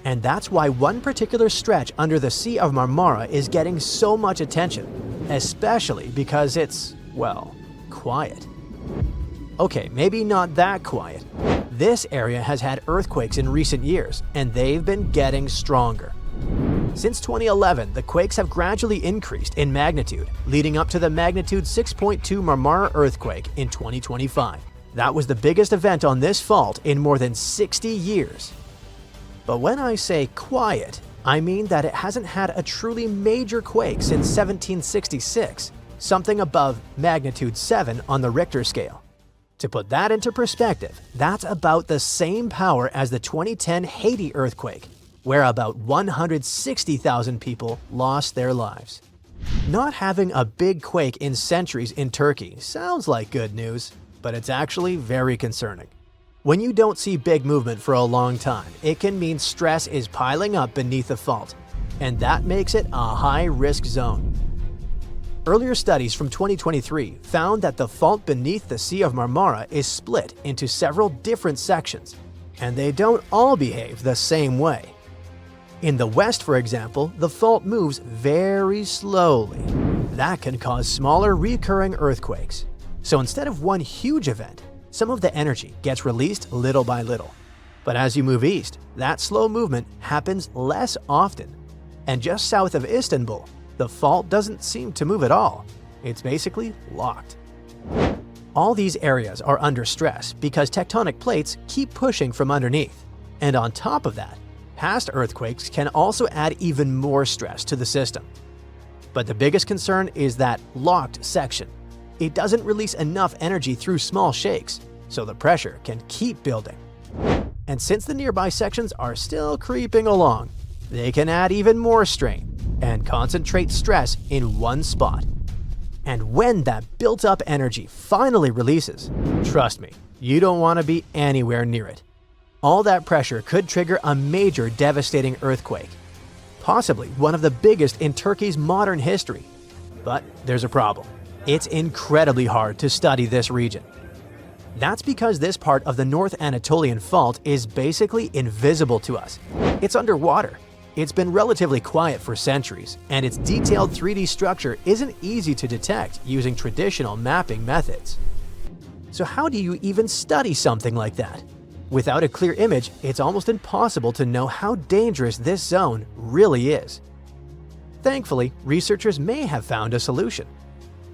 S1: And that's why one particular stretch under the Sea of Marmara is getting so much attention, especially because it's, well, quiet. Okay, maybe not that quiet. This area has had earthquakes in recent years, and they've been getting stronger. Since 2011, the quakes have gradually increased in magnitude, leading up to the magnitude 6.2 Marmara earthquake in 2025. That was the biggest event on this fault in more than 60 years. But when I say quiet, I mean that it hasn't had a truly major quake since 1766, something above magnitude 7 on the Richter scale. To put that into perspective, that's about the same power as the 2010 Haiti earthquake, where about 160,000 people lost their lives. Not having a big quake in centuries in Turkey sounds like good news, but it's actually very concerning. When you don't see big movement for a long time, it can mean stress is piling up beneath the fault, and that makes it a high-risk zone. Earlier studies from 2023 found that the fault beneath the Sea of Marmara is split into several different sections, and they don't all behave the same way. In the west, for example, the fault moves very slowly. That can cause smaller recurring earthquakes. So instead of one huge event, some of the energy gets released little by little. But as you move east, that slow movement happens less often. And just south of Istanbul, the fault doesn't seem to move at all. It's basically locked. All these areas are under stress because tectonic plates keep pushing from underneath. And on top of that, past earthquakes can also add even more stress to the system. But the biggest concern is that locked section. It doesn't release enough energy through small shakes, so the pressure can keep building. And since the nearby sections are still creeping along, they can add even more strain and concentrate stress in one spot. And when that built-up energy finally releases, trust me, you don't want to be anywhere near it. All that pressure could trigger a major devastating earthquake, possibly one of the biggest in Turkey's modern history. But there's a problem. It's incredibly hard to study this region. That's because this part of the North Anatolian Fault is basically invisible to us. It's underwater. It's been relatively quiet for centuries, and its detailed 3D structure isn't easy to detect using traditional mapping methods. So how do you even study something like that? Without a clear image, it's almost impossible to know how dangerous this zone really is. Thankfully, researchers may have found a solution.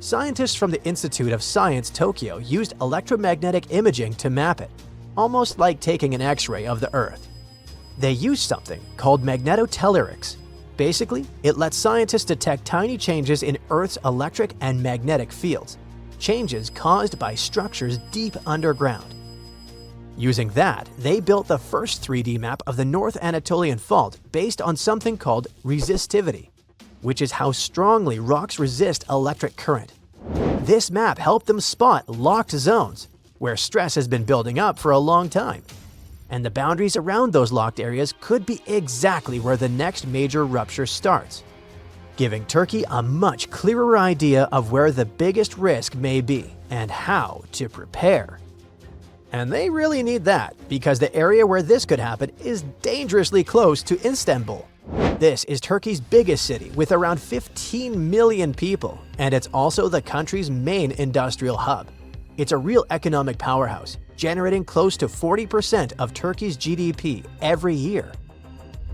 S1: Scientists from the Institute of Science Tokyo used electromagnetic imaging to map it, almost like taking an X-ray of the Earth. They used something called magnetotellurics. Basically, it lets scientists detect tiny changes in Earth's electric and magnetic fields, changes caused by structures deep underground. Using that, they built the first 3D map of the North Anatolian Fault based on something called resistivity, which is how strongly rocks resist electric current. This map helped them spot locked zones, where stress has been building up for a long time. And the boundaries around those locked areas could be exactly where the next major rupture starts, giving Turkey a much clearer idea of where the biggest risk may be and how to prepare. And they really need that, because the area where this could happen is dangerously close to Istanbul. This is Turkey's biggest city with around 15 million people, and it's also the country's main industrial hub. It's a real economic powerhouse, generating close to 40% of Turkey's GDP every year.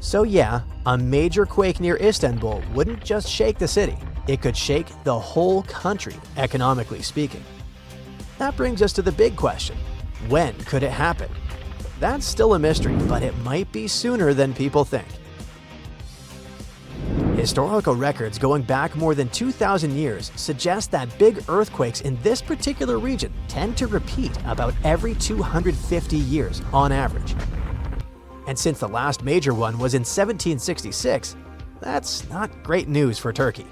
S1: So yeah, a major quake near Istanbul wouldn't just shake the city, it could shake the whole country, economically speaking. That brings us to the big question: when could it happen? That's still a mystery, but it might be sooner than people think. Historical records going back more than 2,000 years suggest that big earthquakes in this particular region tend to repeat about every 250 years on average. And since the last major one was in 1766, that's not great news for Turkey.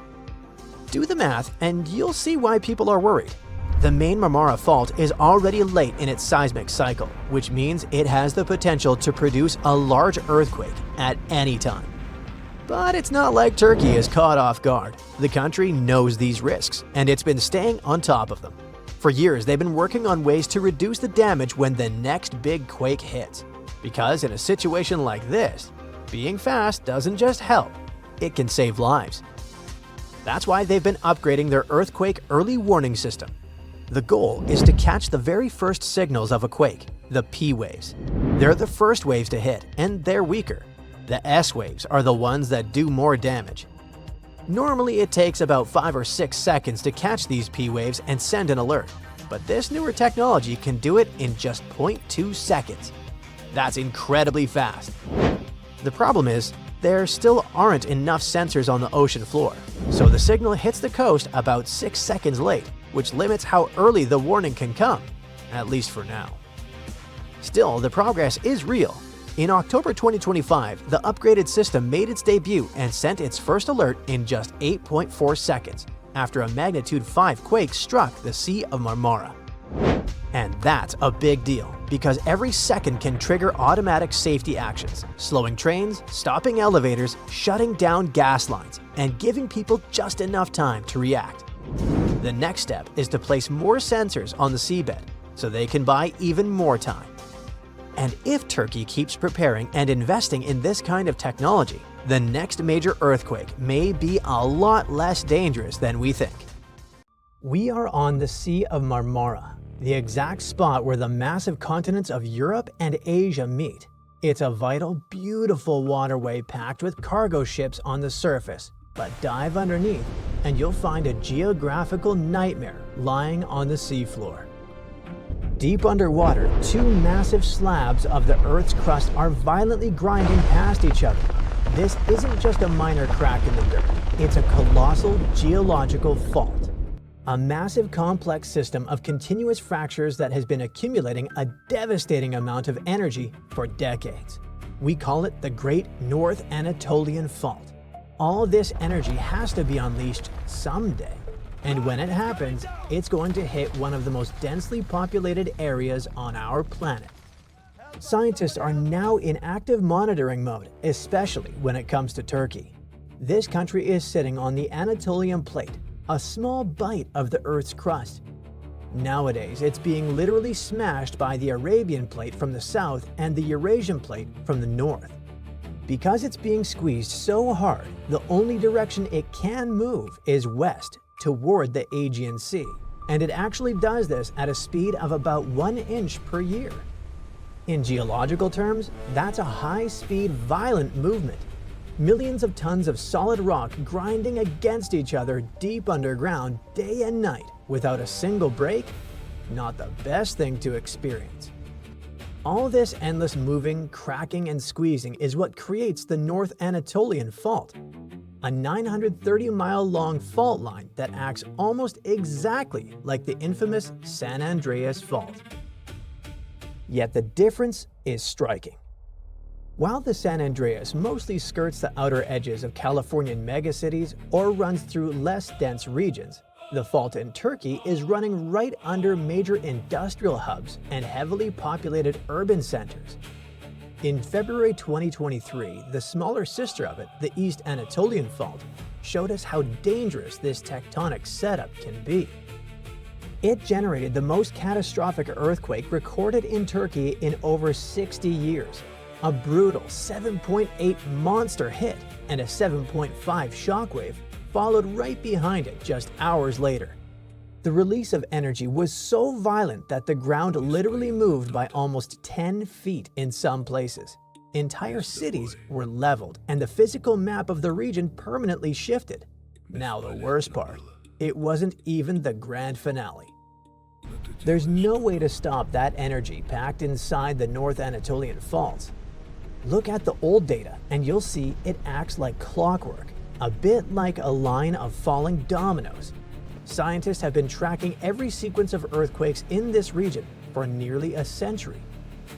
S1: Do the math and you'll see why people are worried. The main Marmara Fault is already late in its seismic cycle, which means it has the potential to produce a large earthquake at any time. But it's not like Turkey is caught off guard. The country knows these risks, and it's been staying on top of them. For years, they've been working on ways to reduce the damage when the next big quake hits. Because in a situation like this, being fast doesn't just help, it can save lives. That's why they've been upgrading their earthquake early warning system. The goal is to catch the very first signals of a quake, the P waves. They're the first waves to hit, and they're weaker. The S waves are the ones that do more damage. Normally it takes about 5 or 6 seconds to catch these P waves and send an alert, but this newer technology can do it in just 0.2 seconds. That's incredibly fast. The problem is, there still aren't enough sensors on the ocean floor, so the signal hits the coast about 6 seconds late, which limits how early the warning can come, at least for now. Still, the progress is real. In October 2025, the upgraded system made its debut and sent its first alert in just 8.4 seconds after a magnitude 5 quake struck the Sea of Marmara. And that's a big deal, because every second can trigger automatic safety actions, slowing trains, stopping elevators, shutting down gas lines, and giving people just enough time to react. The next step is to place more sensors on the seabed, so they can buy even more time. And if Turkey keeps preparing and investing in this kind of technology, the next major earthquake may be a lot less dangerous than we think. We are on the Sea of Marmara, the exact spot where the massive continents of Europe and Asia meet. It's a vital, beautiful waterway packed with cargo ships on the surface, but dive underneath and you'll find a geographical nightmare lying on the seafloor. Deep underwater, 2 massive slabs of the Earth's crust are violently grinding past each other. This isn't just a minor crack in the dirt, it's a colossal geological fault. A massive complex system of continuous fractures that has been accumulating a devastating amount of energy for decades. We call it the Great North Anatolian Fault. All this energy has to be unleashed someday. And when it happens, it's going to hit one of the most densely populated areas on our planet. Scientists are now in active monitoring mode, especially when it comes to Turkey. This country is sitting on the Anatolian Plate, a small bite of the Earth's crust. Nowadays, it's being literally smashed by the Arabian Plate from the south and the Eurasian Plate from the north. Because it's being squeezed so hard, the only direction it can move is west, toward the Aegean Sea, and it actually does this at a speed of about 1 inch per year. In geological terms, that's a high-speed, violent movement. Millions of tons of solid rock grinding against each other deep underground day and night without a single break? Not the best thing to experience. All this endless moving, cracking, and squeezing is what creates the North Anatolian Fault, a 930-mile-long fault line that acts almost exactly like the infamous San Andreas Fault. Yet the difference is striking. While the San Andreas mostly skirts the outer edges of Californian megacities or runs through less dense regions, the fault in Turkey is running right under major industrial hubs and heavily populated urban centers. In February 2023, the smaller sister of it, the East Anatolian Fault, showed us how dangerous this tectonic setup can be. It generated the most catastrophic earthquake recorded in Turkey in over 60 years, a brutal 7.8 monster hit, and a 7.5 shockwave followed right behind it just hours later. The release of energy was so violent that the ground literally moved by almost 10 feet in some places. Entire cities were leveled, and the physical map of the region permanently shifted. Now the worst part, it wasn't even the grand finale. There's no way to stop that energy packed inside the North Anatolian Faults. Look at the old data and you'll see it acts like clockwork, a bit like a line of falling dominoes. Scientists have been tracking every sequence of earthquakes in this region for nearly a century.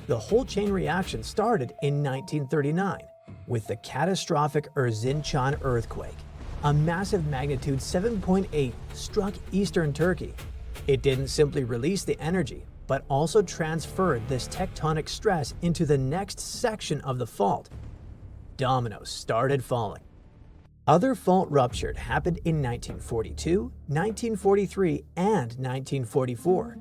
S1: The whole chain reaction started in 1939 with the catastrophic Erzincan earthquake. A massive magnitude 7.8 struck eastern Turkey. It didn't simply release the energy, but also transferred this tectonic stress into the next section of the fault. Dominoes started falling. Other fault ruptures happened in 1942, 1943, and 1944.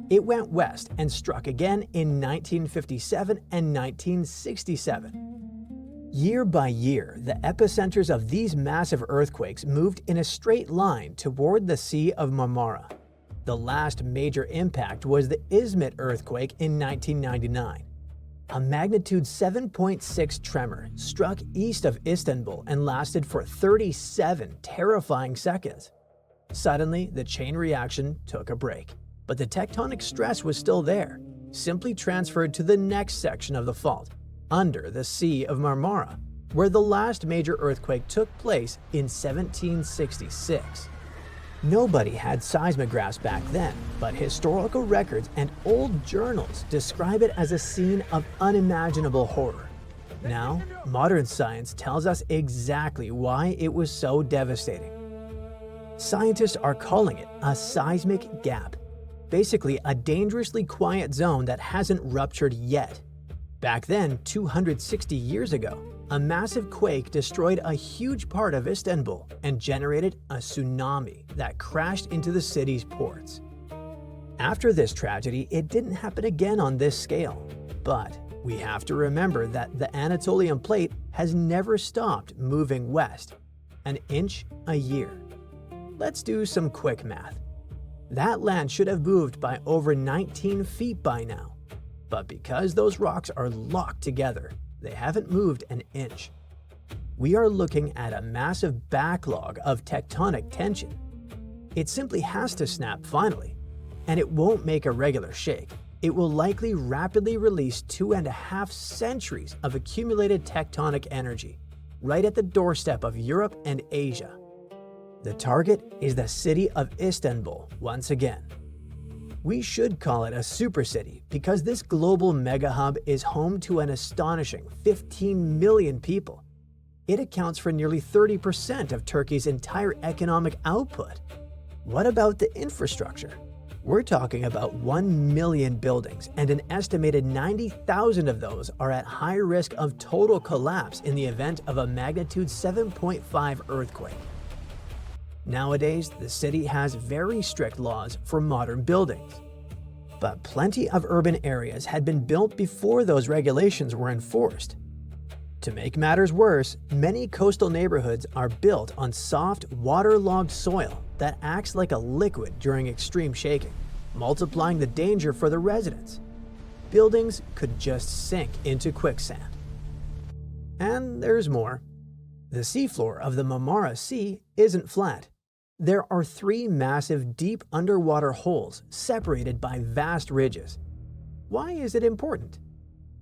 S1: It went west and struck again in 1957 and 1967. Year by year, the epicenters of these massive earthquakes moved in a straight line toward the Sea of Marmara. The last major impact was the Izmit earthquake in 1999. A magnitude 7.6 tremor struck east of Istanbul and lasted for 37 terrifying seconds. Suddenly, the chain reaction took a break, but the tectonic stress was still there, simply transferred to the next section of the fault, under the Sea of Marmara, where the last major earthquake took place in 1766. Nobody had seismographs back then, but historical records and old journals describe it as a scene of unimaginable horror. Now, modern science tells us exactly why it was so devastating. Scientists are calling it a seismic gap, basically a dangerously quiet zone that hasn't ruptured yet. Back then, 260 years ago, a massive quake destroyed a huge part of Istanbul and generated a tsunami that crashed into the city's ports. After this tragedy, it didn't happen again on this scale, but we have to remember that the Anatolian plate has never stopped moving west, an inch a year. Let's do some quick math. That land should have moved by over 19 feet by now, but because those rocks are locked together, they haven't moved an inch. We are looking at a massive backlog of tectonic tension. It simply has to snap finally, and it won't make a regular shake. It will likely rapidly release 2.5 centuries of accumulated tectonic energy, right at the doorstep of Europe and Asia. The target is the city of Istanbul once again. We should call it a supercity because this global mega hub is home to an astonishing 15 million people. It accounts for nearly 30% of Turkey's entire economic output. What about the infrastructure? We're talking about 1 million buildings, and an estimated 90,000 of those are at high risk of total collapse in the event of a magnitude 7.5 earthquake. Nowadays, the city has very strict laws for modern buildings. But plenty of urban areas had been built before those regulations were enforced. To make matters worse, many coastal neighborhoods are built on soft, waterlogged soil that acts like a liquid during extreme shaking, multiplying the danger for the residents. Buildings could just sink into quicksand. And there's more. The seafloor of the Marmara Sea isn't flat. There are 3 massive deep underwater holes separated by vast ridges. Why is it important?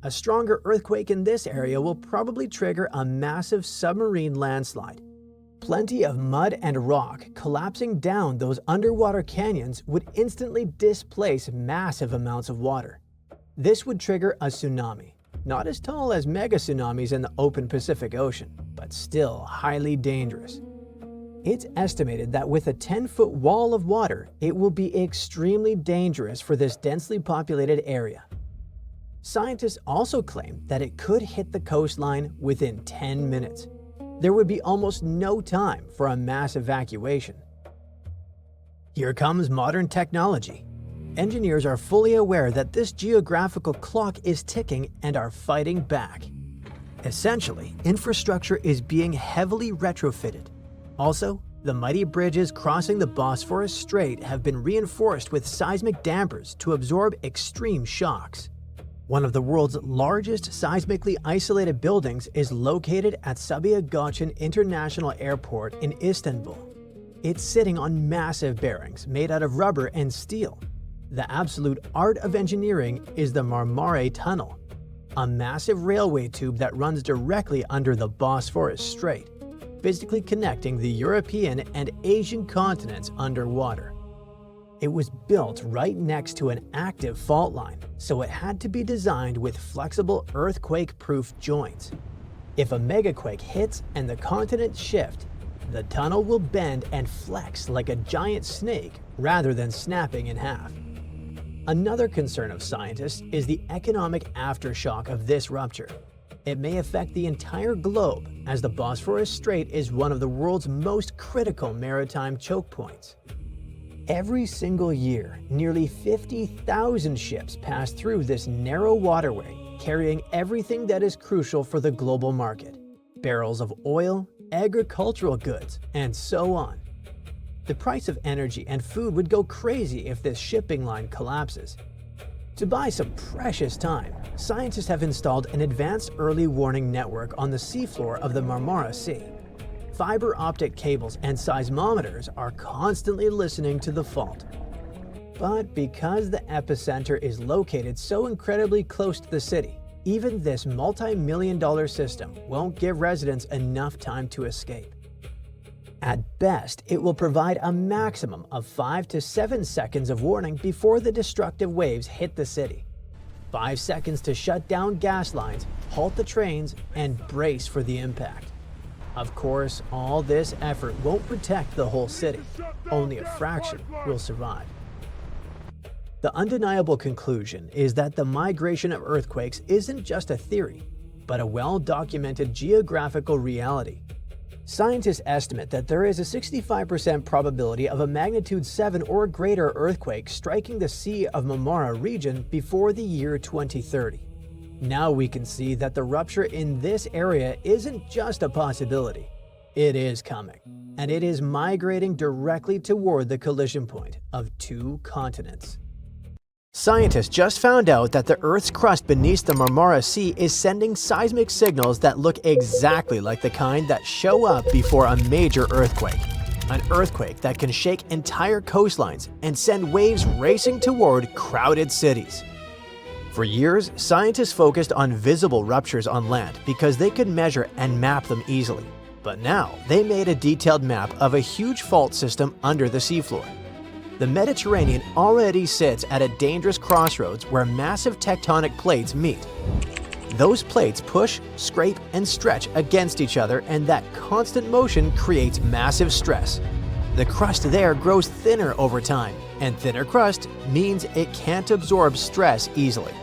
S1: A stronger earthquake in this area will probably trigger a massive submarine landslide. Plenty of mud and rock collapsing down those underwater canyons would instantly displace massive amounts of water. This would trigger a tsunami, not as tall as mega tsunamis in the open Pacific Ocean, but still highly dangerous. It's estimated that with a 10-foot wall of water, it will be extremely dangerous for this densely populated area. Scientists also claim that it could hit the coastline within 10 minutes. There would be almost no time for a mass evacuation. Here comes modern technology. Engineers are fully aware that this geographical clock is ticking and are fighting back. Essentially, infrastructure is being heavily retrofitted. Also, the mighty bridges crossing the Bosphorus Strait have been reinforced with seismic dampers to absorb extreme shocks. One of the world's largest seismically isolated buildings is located at Sabiha Gökçen International Airport in Istanbul. It's sitting on massive bearings made out of rubber and steel. The absolute art of engineering is the Marmara Tunnel, a massive railway tube that runs directly under the Bosphorus Strait, physically connecting the European and Asian continents underwater. It was built right next to an active fault line, so it had to be designed with flexible earthquake-proof joints. If a megaquake hits and the continents shift, the tunnel will bend and flex like a giant snake rather than snapping in half. Another concern of scientists is the economic aftershock of this rupture. It may affect the entire globe, as the Bosphorus Strait is one of the world's most critical maritime choke points. Every single year, nearly 50,000 ships pass through this narrow waterway, carrying everything that is crucial for the global market: barrels of oil, agricultural goods, and so on. The price of energy and food would go crazy if this shipping line collapses. To buy some precious time, scientists have installed an advanced early warning network on the seafloor of the Marmara Sea. Fiber optic cables and seismometers are constantly listening to the fault. But because the epicenter is located so incredibly close to the city, even this multi-million-dollar system won't give residents enough time to escape. At best, it will provide a maximum of 5 to 7 seconds of warning before the destructive waves hit the city. 5 seconds to shut down gas lines, halt the trains, and brace for the impact. Of course, all this effort won't protect the whole city. Only a fraction will survive. The undeniable conclusion is that the migration of earthquakes isn't just a theory, but a well-documented geographical reality. Scientists estimate that there is a 65% probability of a magnitude 7 or greater earthquake striking the Sea of Marmara region before the year 2030. Now we can see that the rupture in this area isn't just a possibility. It is coming, and it is migrating directly toward the collision point of 2 continents. Scientists just found out that the Earth's crust beneath the Marmara Sea is sending seismic signals that look exactly like the kind that show up before a major earthquake. An earthquake that can shake entire coastlines and send waves racing toward crowded cities. For years, scientists focused on visible ruptures on land because they could measure and map them easily. But now, they made a detailed map of a huge fault system under the seafloor. The Mediterranean already sits at a dangerous crossroads where massive tectonic plates meet. Those plates push, scrape, and stretch against each other, and that constant motion creates massive stress. The crust there grows thinner over time, and thinner crust means it can't absorb stress easily.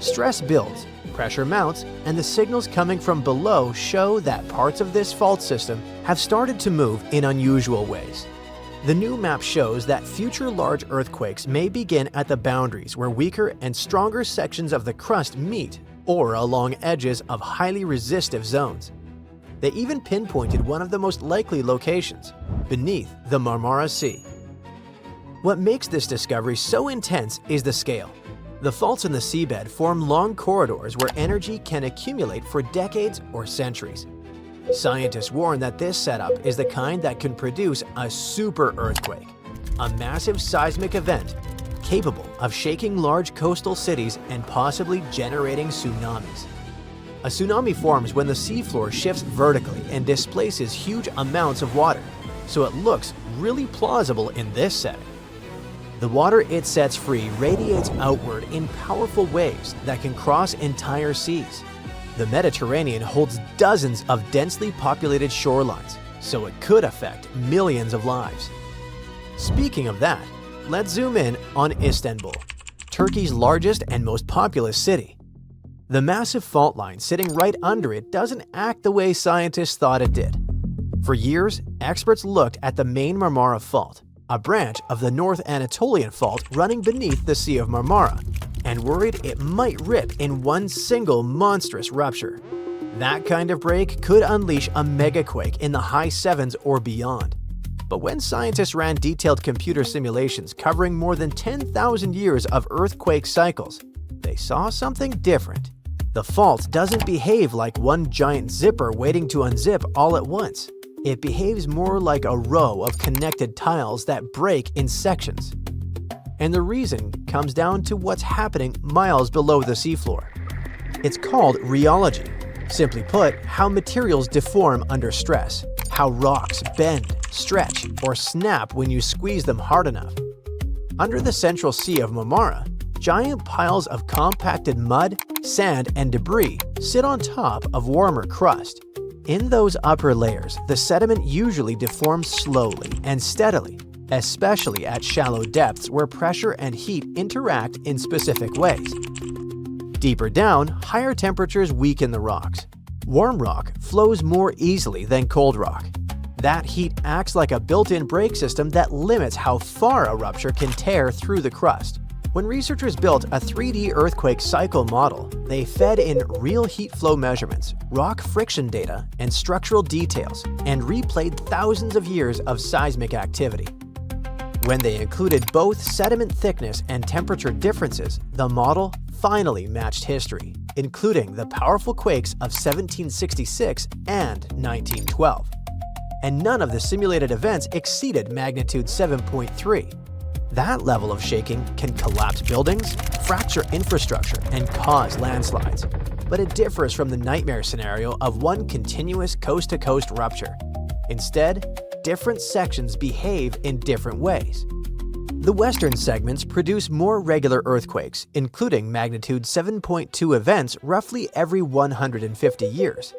S1: Stress builds, pressure mounts, and the signals coming from below show that parts of this fault system have started to move in unusual ways. The new map shows that future large earthquakes may begin at the boundaries where weaker and stronger sections of the crust meet, or along edges of highly resistive zones. They even pinpointed one of the most likely locations, beneath the Marmara Sea. What makes this discovery so intense is the scale. The faults in the seabed form long corridors where energy can accumulate for decades or centuries. Scientists warn that this setup is the kind that can produce a super earthquake, a massive seismic event capable of shaking large coastal cities and possibly generating tsunamis. A tsunami forms when the seafloor shifts vertically and displaces huge amounts of water, so it looks really plausible in this setting. The water it sets free radiates outward in powerful waves that can cross entire seas. The Mediterranean holds dozens of densely populated shorelines, so it could affect millions of lives. Speaking of that, let's zoom in on Istanbul, Turkey's largest and most populous city. The massive fault line sitting right under it doesn't act the way scientists thought it did. For years, experts looked at the main Marmara Fault, a branch of the North Anatolian Fault running beneath the Sea of Marmara, and worried it might rip in one single monstrous rupture. That kind of break could unleash a megaquake in the high 7s or beyond. But when scientists ran detailed computer simulations covering more than 10,000 years of earthquake cycles, they saw something different. The fault doesn't behave like one giant zipper waiting to unzip all at once. It behaves more like a row of connected tiles that break in sections. And the reason comes down to what's happening miles below the seafloor. It's called rheology. Simply put, how materials deform under stress, how rocks bend, stretch, or snap when you squeeze them hard enough. Under the central Sea of Marmara, giant piles of compacted mud, sand, and debris sit on top of warmer crust. In those upper layers, the sediment usually deforms slowly and steadily, especially at shallow depths where pressure and heat interact in specific ways. Deeper down, higher temperatures weaken the rocks. Warm rock flows more easily than cold rock. That heat acts like a built-in brake system that limits how far a rupture can tear through the crust. When researchers built a 3D earthquake cycle model, they fed in real heat flow measurements, rock friction data, and structural details, and replayed thousands of years of seismic activity. When they included both sediment thickness and temperature differences, the model finally matched history, including the powerful quakes of 1766 and 1912. And none of the simulated events exceeded magnitude 7.3. That level of shaking can collapse buildings, fracture infrastructure, and cause landslides. But it differs from the nightmare scenario of one continuous coast-to-coast rupture. Instead, different sections behave in different ways. The western segments produce more regular earthquakes, including magnitude 7.2 events roughly every 150 years.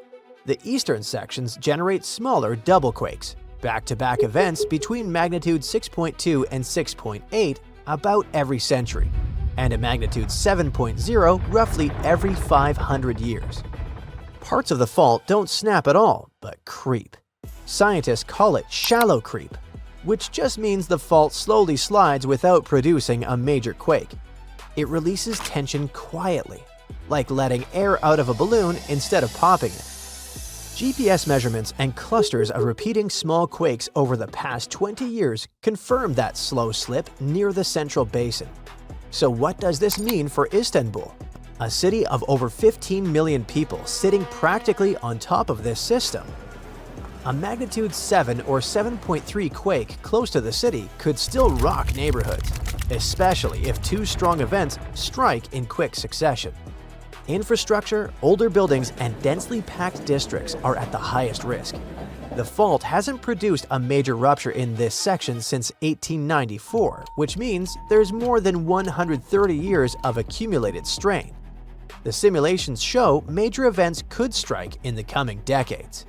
S1: The eastern sections generate smaller double quakes, back-to-back events between magnitude 6.2 and 6.8 about every century, and a magnitude 7.0 roughly every 500 years. Parts of the fault don't snap at all, but creep. Scientists call it shallow creep, which just means the fault slowly slides without producing a major quake. It releases tension quietly, like letting air out of a balloon instead of popping it. GPS measurements and clusters of repeating small quakes over the past 20 years confirm that slow slip near the central basin. So what does this mean for Istanbul, a city of over 15 million people sitting practically on top of this system? A magnitude 7 or 7.3 quake close to the city could still rock neighborhoods, especially if two strong events strike in quick succession. Infrastructure, older buildings, and densely packed districts are at the highest risk. The fault hasn't produced a major rupture in this section since 1894, which means there's more than 130 years of accumulated strain. The simulations show major events could strike in the coming decades.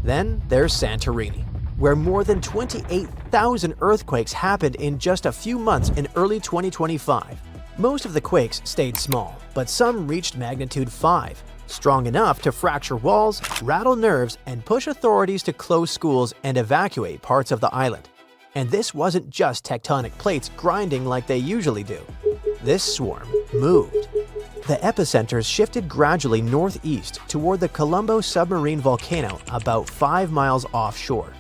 S1: Then there's Santorini, where more than 28,000 earthquakes happened in just a few months in early 2025. Most of the quakes stayed small, but some reached magnitude 5, strong enough to fracture walls, rattle nerves, and push authorities to close schools and evacuate parts of the island. And this wasn't just tectonic plates grinding like they usually do. This swarm moved. The epicenters shifted gradually northeast toward the Colombo submarine volcano about 5 miles offshore.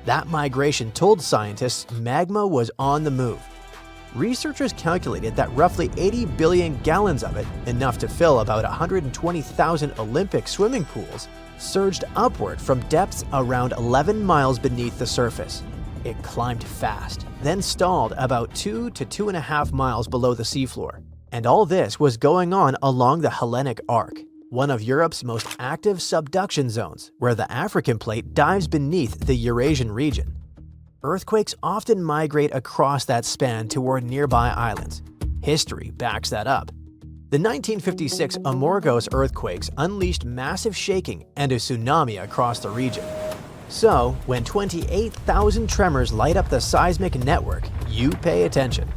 S1: That migration told scientists magma was on the move. Researchers calculated that roughly 80 billion gallons of it, enough to fill about 120,000 Olympic swimming pools, surged upward from depths around 11 miles beneath the surface. It climbed fast, then stalled about 2 to 2.5 miles below the seafloor. And all this was going on along the Hellenic Arc, one of Europe's most active subduction zones, where the African plate dives beneath the Eurasian region. Earthquakes often migrate across that span toward nearby islands. History backs that up. The 1956 Amorgos earthquakes unleashed massive shaking and a tsunami across the region. So, when 28,000 tremors light up the seismic network, you pay attention.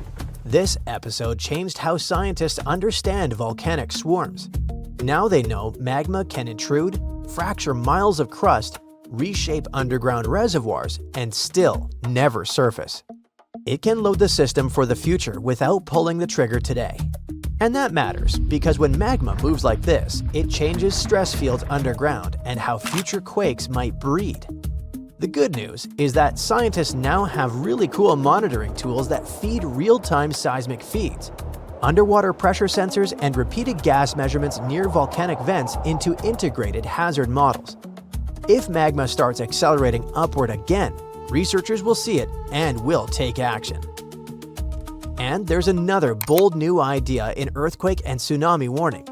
S1: This episode changed how scientists understand volcanic swarms. Now they know magma can intrude, fracture miles of crust, reshape underground reservoirs, and still never surface. It can load the system for the future without pulling the trigger today. And that matters because when magma moves like this, it changes stress fields underground and how future quakes might breed. The good news is that scientists now have really cool monitoring tools that feed real-time seismic feeds, underwater pressure sensors, and repeated gas measurements near volcanic vents into integrated hazard models. If magma starts accelerating upward again, researchers will see it and will take action. And there's another bold new idea in earthquake and tsunami warning: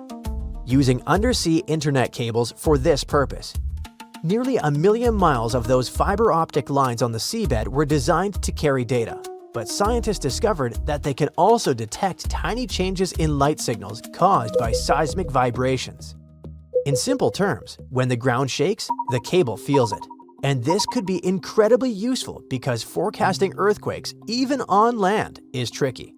S1: using undersea internet cables for this purpose. Nearly 1 million miles of those fiber optic lines on the seabed were designed to carry data, but scientists discovered that they can also detect tiny changes in light signals caused by seismic vibrations. In simple terms, when the ground shakes, the cable feels it. And this could be incredibly useful because forecasting earthquakes, even on land, is tricky.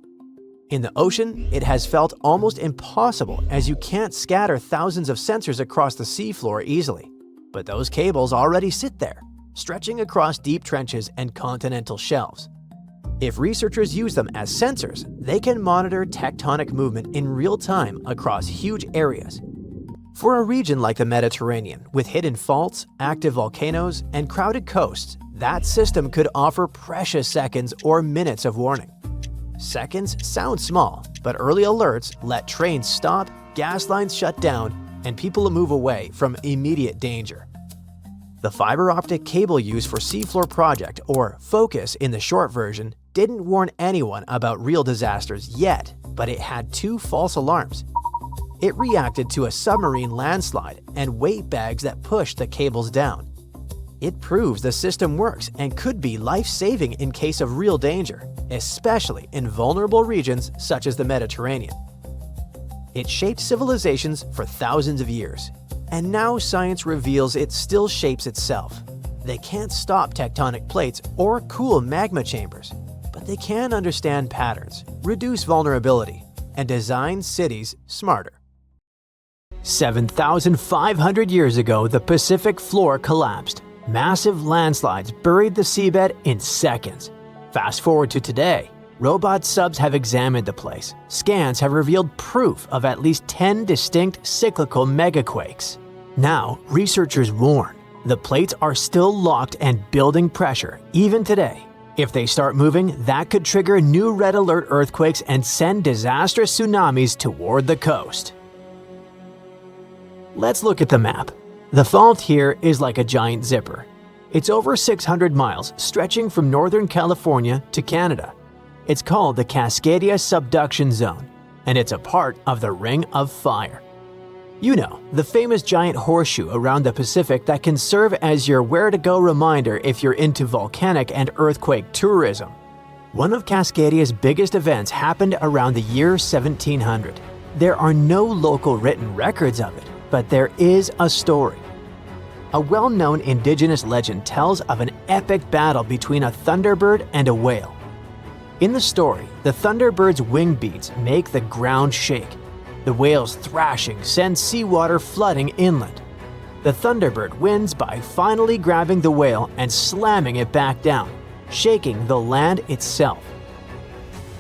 S1: In the ocean, it has felt almost impossible as you can't scatter thousands of sensors across the seafloor easily. But those cables already sit there, stretching across deep trenches and continental shelves. If researchers use them as sensors, they can monitor tectonic movement in real time across huge areas. For a region like the Mediterranean, with hidden faults, active volcanoes, and crowded coasts, that system could offer precious seconds or minutes of warning. Seconds sound small, but early alerts let trains stop, gas lines shut down, and people move away from immediate danger. The fiber optic cable used for Seafloor Project, or FOCUS in the short version, didn't warn anyone about real disasters yet, but it had two false alarms. It reacted to a submarine landslide and weight bags that pushed the cables down. It proves the system works and could be life-saving in case of real danger, especially in vulnerable regions such as the Mediterranean. It shaped civilizations for thousands of years, and now science reveals it still shapes itself. They can't stop tectonic plates or cool magma chambers, but they can understand patterns, reduce vulnerability, and design cities smarter. 7,500 years ago, the Pacific floor collapsed. Massive landslides buried the seabed in seconds. Fast forward to today, robot subs have examined the place. Scans have revealed proof of at least 10 distinct cyclical megaquakes. Now, researchers warn, the plates are still locked and building pressure, even today. If they start moving, that could trigger new red alert earthquakes and send disastrous tsunamis toward the coast. Let's look at the map. The fault here is like a giant zipper. It's over 600 miles, stretching from northern California to Canada. It's called the Cascadia Subduction Zone, and it's a part of the Ring of Fire. You know, the famous giant horseshoe around the Pacific that can serve as your where-to-go reminder if you're into volcanic and earthquake tourism. One of Cascadia's biggest events happened around the year 1700. There are no local written records of it, but there is a story. A well-known indigenous legend tells of an epic battle between a thunderbird and a whale. In the story, the thunderbird's wing beats make the ground shake. The whale's thrashing sends seawater flooding inland. The thunderbird wins by finally grabbing the whale and slamming it back down, shaking the land itself.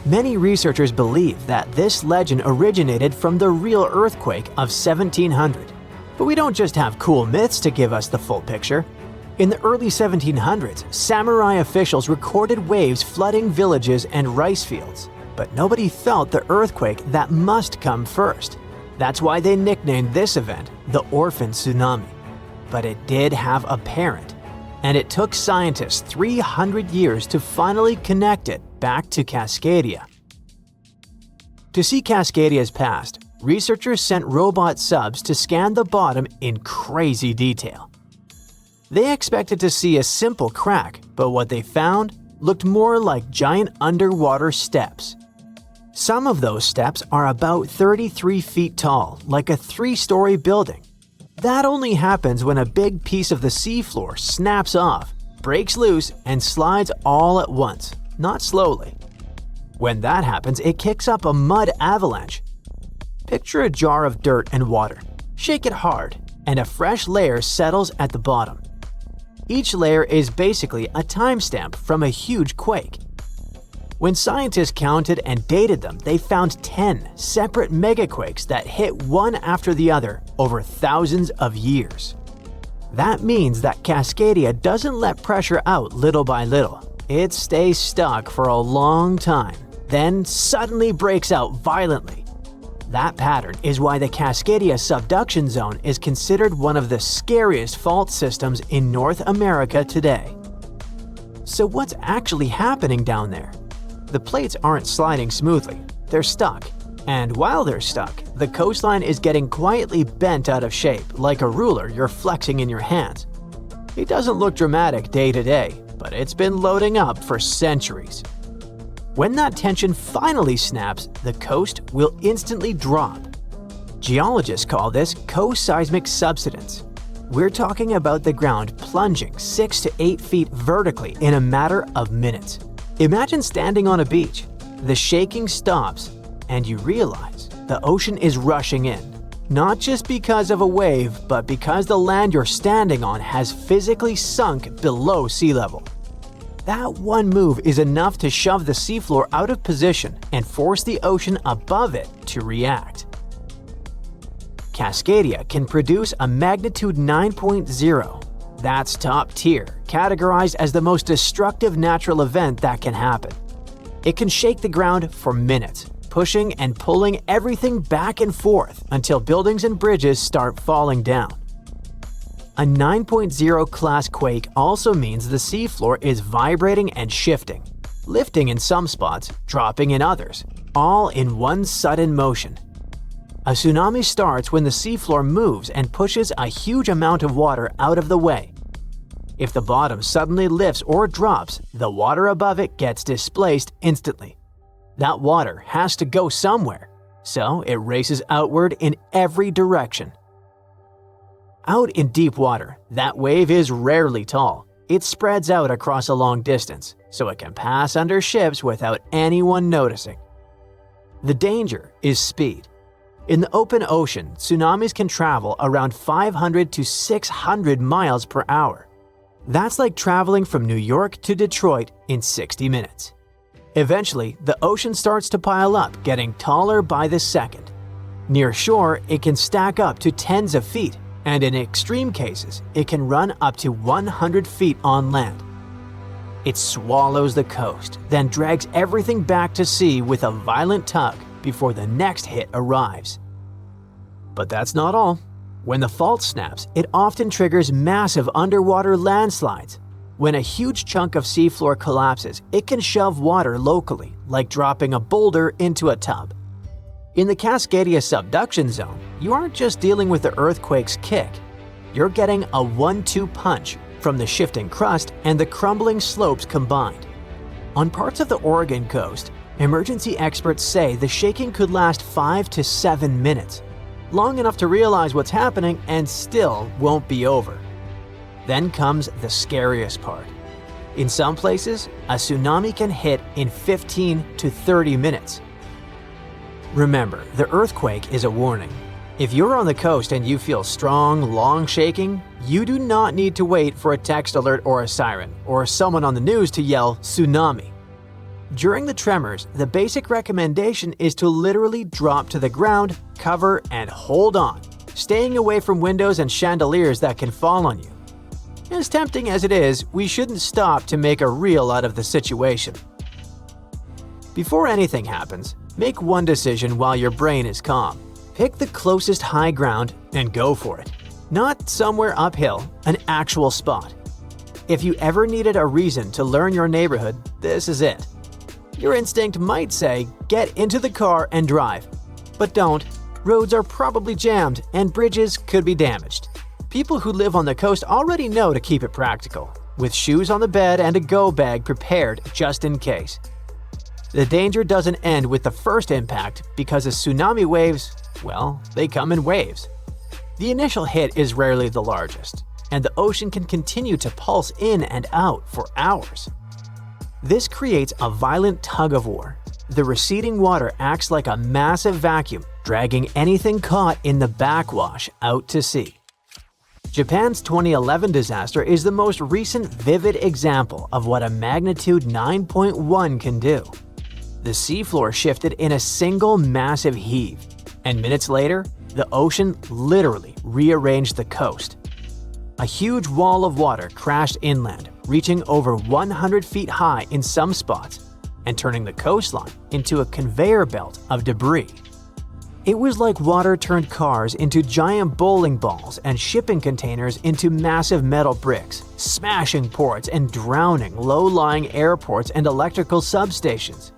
S1: Many researchers believe that this legend originated from the real earthquake of 1700. But we don't just have cool myths to give us the full picture. In the early 1700s, samurai officials recorded waves flooding villages and rice fields. But nobody felt the earthquake that must come first. That's why they nicknamed this event the Orphan Tsunami. But it did have a parent, and it took scientists 300 years to finally connect it back to Cascadia. To see Cascadia's past, researchers sent robot subs to scan the bottom in crazy detail. They expected to see a simple crack, but what they found looked more like giant underwater steps. Some of those steps are about 33 feet tall, like a 3-story building. That only happens when a big piece of the seafloor snaps off, breaks loose, and slides all at once, not slowly. When that happens, it kicks up a mud avalanche. Picture a jar of dirt and water. Shake it hard, and a fresh layer settles at the bottom. Each layer is basically a timestamp from a huge quake. When scientists counted and dated them, they found 10 separate megaquakes that hit one after the other over thousands of years. That means that Cascadia doesn't let pressure out little by little. It stays stuck for a long time, then suddenly breaks out violently. That pattern is why the Cascadia Subduction Zone is considered one of the scariest fault systems in North America today. So what's actually happening down there? The plates aren't sliding smoothly, they're stuck. And while they're stuck, the coastline is getting quietly bent out of shape, like a ruler you're flexing in your hands. It doesn't look dramatic day to day, but it's been loading up for centuries. When that tension finally snaps, the coast will instantly drop. Geologists call this co-seismic subsidence. We're talking about the ground plunging 6 to 8 feet vertically in a matter of minutes. Imagine standing on a beach. The shaking stops, and you realize the ocean is rushing in. Not just because of a wave, but because the land you're standing on has physically sunk below sea level. That one move is enough to shove the seafloor out of position and force the ocean above it to react. Cascadia can produce a magnitude 9.0. That's top tier, categorized as the most destructive natural event that can happen. It can shake the ground for minutes, pushing and pulling everything back and forth until buildings and bridges start falling down. A 9.0 class quake also means the seafloor is vibrating and shifting, lifting in some spots, dropping in others, all in one sudden motion. A tsunami starts when the seafloor moves and pushes a huge amount of water out of the way. If the bottom suddenly lifts or drops, the water above it gets displaced instantly. That water has to go somewhere, so it races outward in every direction. Out in deep water, that wave is rarely tall. It spreads out across a long distance, so it can pass under ships without anyone noticing. The danger is speed. In the open ocean, tsunamis can travel around 500 to 600 miles per hour. That's like traveling from New York to Detroit in 60 minutes. Eventually, the ocean starts to pile up, getting taller by the second. Near shore, it can stack up to tens of feet, and in extreme cases, it can run up to 100 feet on land. It swallows the coast, then drags everything back to sea with a violent tug before the next hit arrives. But that's not all. When the fault snaps, it often triggers massive underwater landslides. When a huge chunk of seafloor collapses, it can shove water locally, like dropping a boulder into a tub. In the Cascadia subduction zone, you aren't just dealing with the earthquake's kick. You're getting a 1-2 punch from the shifting crust and the crumbling slopes combined. On parts of the Oregon coast, emergency experts say the shaking could last 5 to 7 minutes, long enough to realize what's happening and still won't be over. Then comes the scariest part. In some places, a tsunami can hit in 15 to 30 minutes. Remember, the earthquake is a warning. If you're on the coast and you feel strong, long shaking, you do not need to wait for a text alert or a siren, or someone on the news to yell tsunami. During the tremors, the basic recommendation is to literally drop to the ground, cover, and hold on, staying away from windows and chandeliers that can fall on you. As tempting as it is, we shouldn't stop to make a reel out of the situation. Before anything happens, make one decision while your brain is calm. Pick the closest high ground and go for it. Not somewhere uphill, an actual spot. If you ever needed a reason to learn your neighborhood, this is it. Your instinct might say, get into the car and drive. But don't. Roads are probably jammed and bridges could be damaged. People who live on the coast already know to keep it practical, with shoes on the bed and a go bag prepared just in case. The danger doesn't end with the first impact because the tsunami waves, well, they come in waves. The initial hit is rarely the largest, and the ocean can continue to pulse in and out for hours. This creates a violent tug-of-war. The receding water acts like a massive vacuum, dragging anything caught in the backwash out to sea. Japan's 2011 disaster is the most recent vivid example of what a magnitude 9.1 can do. The seafloor shifted in a single massive heave, and minutes later, the ocean literally rearranged the coast. A huge wall of water crashed inland, reaching over 100 feet high in some spots, and turning the coastline into a conveyor belt of debris. It was like water turned cars into giant bowling balls and shipping containers into massive metal bricks, smashing ports and drowning low-lying airports and electrical substations.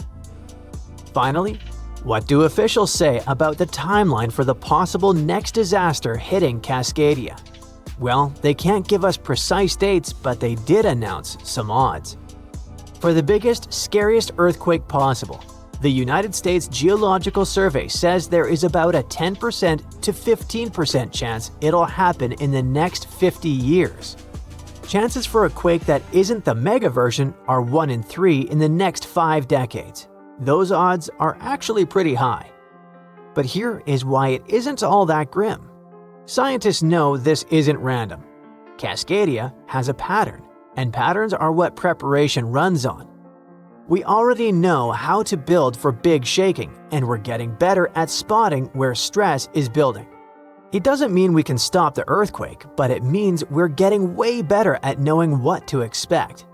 S1: Finally, what do officials say about the timeline for the possible next disaster hitting Cascadia? Well, they can't give us precise dates, but they did announce some odds. For the biggest, scariest earthquake possible, the United States Geological Survey says there is about a 10% to 15% chance it'll happen in the next 50 years. Chances for a quake that isn't the mega version are 1 in 3 in the next 5 decades. Those odds are actually pretty high. But here is why it isn't all that grim. Scientists know this isn't random. Cascadia has a pattern, and patterns are what preparation runs on. We already know how to build for big shaking, and we're getting better at spotting where stress is building. It doesn't mean we can stop the earthquake, but it means we're getting way better at knowing what to expect.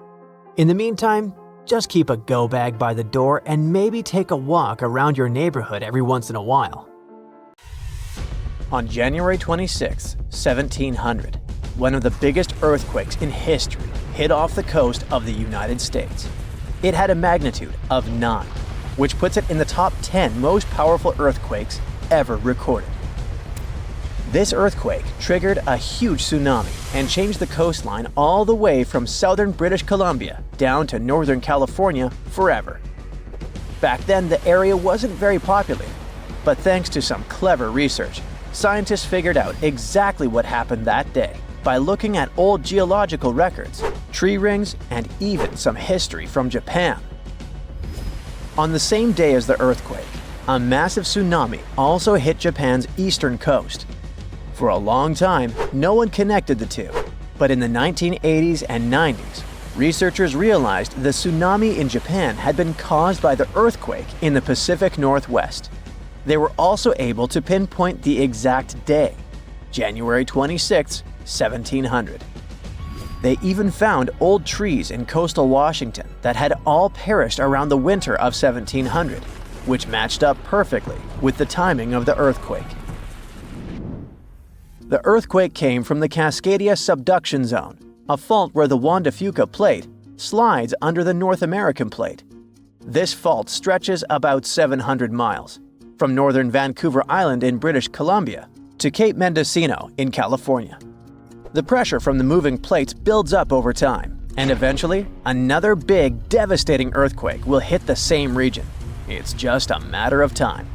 S1: In the meantime, just keep a go bag by the door and maybe take a walk around your neighborhood every once in a while. On January 26, 1700, one of the biggest earthquakes in history hit off the coast of the United States. It had a magnitude of 9, which puts it in the top 10 most powerful earthquakes ever recorded. This earthquake triggered a huge tsunami and changed the coastline all the way from southern British Columbia down to northern California forever. Back then, the area wasn't very populated, but thanks to some clever research, scientists figured out exactly what happened that day by looking at old geological records, tree rings, and even some history from Japan. On the same day as the earthquake, a massive tsunami also hit Japan's eastern coast. For a long time, no one connected the two, but in the 1980s and 90s, researchers realized the tsunami in Japan had been caused by the earthquake in the Pacific Northwest. They were also able to pinpoint the exact day, January 26, 1700. They even found old trees in coastal Washington that had all perished around the winter of 1700, which matched up perfectly with the timing of the earthquake. The earthquake came from the Cascadia subduction zone, a fault where the Juan de Fuca plate slides under the North American plate. This fault stretches about 700 miles, from northern Vancouver Island in British Columbia to Cape Mendocino in California. The pressure from the moving plates builds up over time, and eventually, another big, devastating earthquake will hit the same region. It's just a matter of time.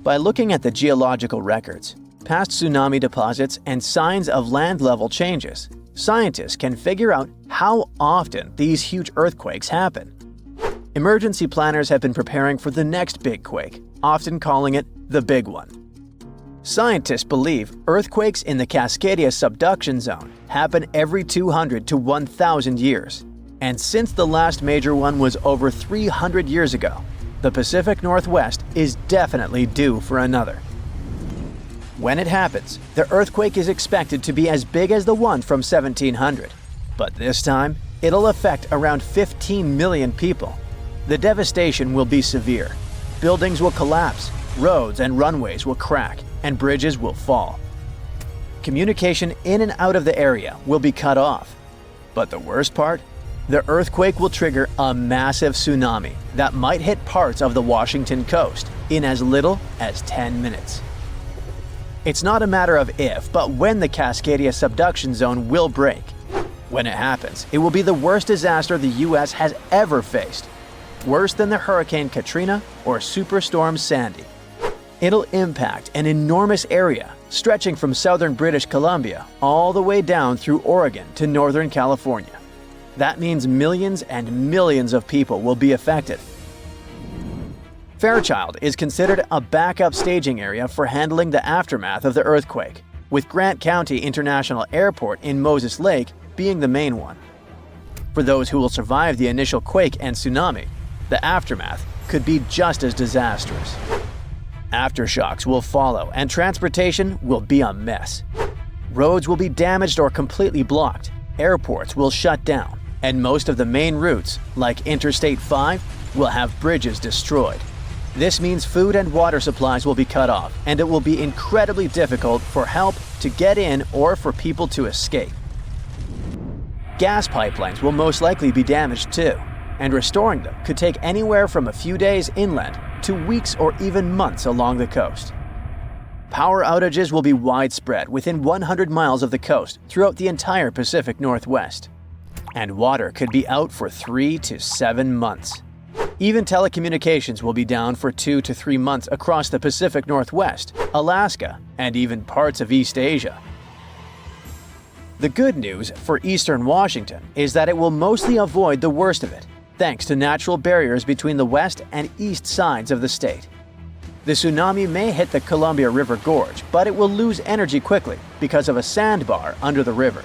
S1: By looking at the geological records, past tsunami deposits, and signs of land level changes, scientists can figure out how often these huge earthquakes happen. Emergency planners have been preparing for the next big quake, often calling it the big one. Scientists believe earthquakes in the Cascadia subduction zone happen every 200 to 1,000 years, and since the last major one was over 300 years ago, the Pacific Northwest is definitely due for another. When it happens, the earthquake is expected to be as big as the one from 1700, but this time, it'll affect around 15 million people. The devastation will be severe. Buildings will collapse, roads and runways will crack, and bridges will fall. Communication in and out of the area will be cut off. But the worst part? The earthquake will trigger a massive tsunami that might hit parts of the Washington coast in as little as 10 minutes. It's not a matter of if, but when the Cascadia subduction zone will break. When it happens, it will be the worst disaster the US has ever faced. Worse than the Hurricane Katrina or Superstorm Sandy. It'll impact an enormous area stretching from southern British Columbia all the way down through Oregon to northern California. That means millions and millions of people will be affected. Fairchild is considered a backup staging area for handling the aftermath of the earthquake, with Grant County International Airport in Moses Lake being the main one. For those who will survive the initial quake and tsunami, the aftermath could be just as disastrous. Aftershocks will follow, and transportation will be a mess. Roads will be damaged or completely blocked, airports will shut down, and most of the main routes, like Interstate 5, will have bridges destroyed. This means food and water supplies will be cut off, and it will be incredibly difficult for help to get in or for people to escape. Gas pipelines will most likely be damaged too, and restoring them could take anywhere from a few days inland to weeks or even months along the coast. Power outages will be widespread within 100 miles of the coast throughout the entire Pacific Northwest. And water could be out for 3 to 7 months. Even telecommunications will be down for 2 to 3 months across the Pacific Northwest, Alaska, and even parts of East Asia. The good news for eastern Washington is that it will mostly avoid the worst of it, thanks to natural barriers between the west and east sides of the state. The tsunami may hit the Columbia River Gorge, but it will lose energy quickly because of a sandbar under the river.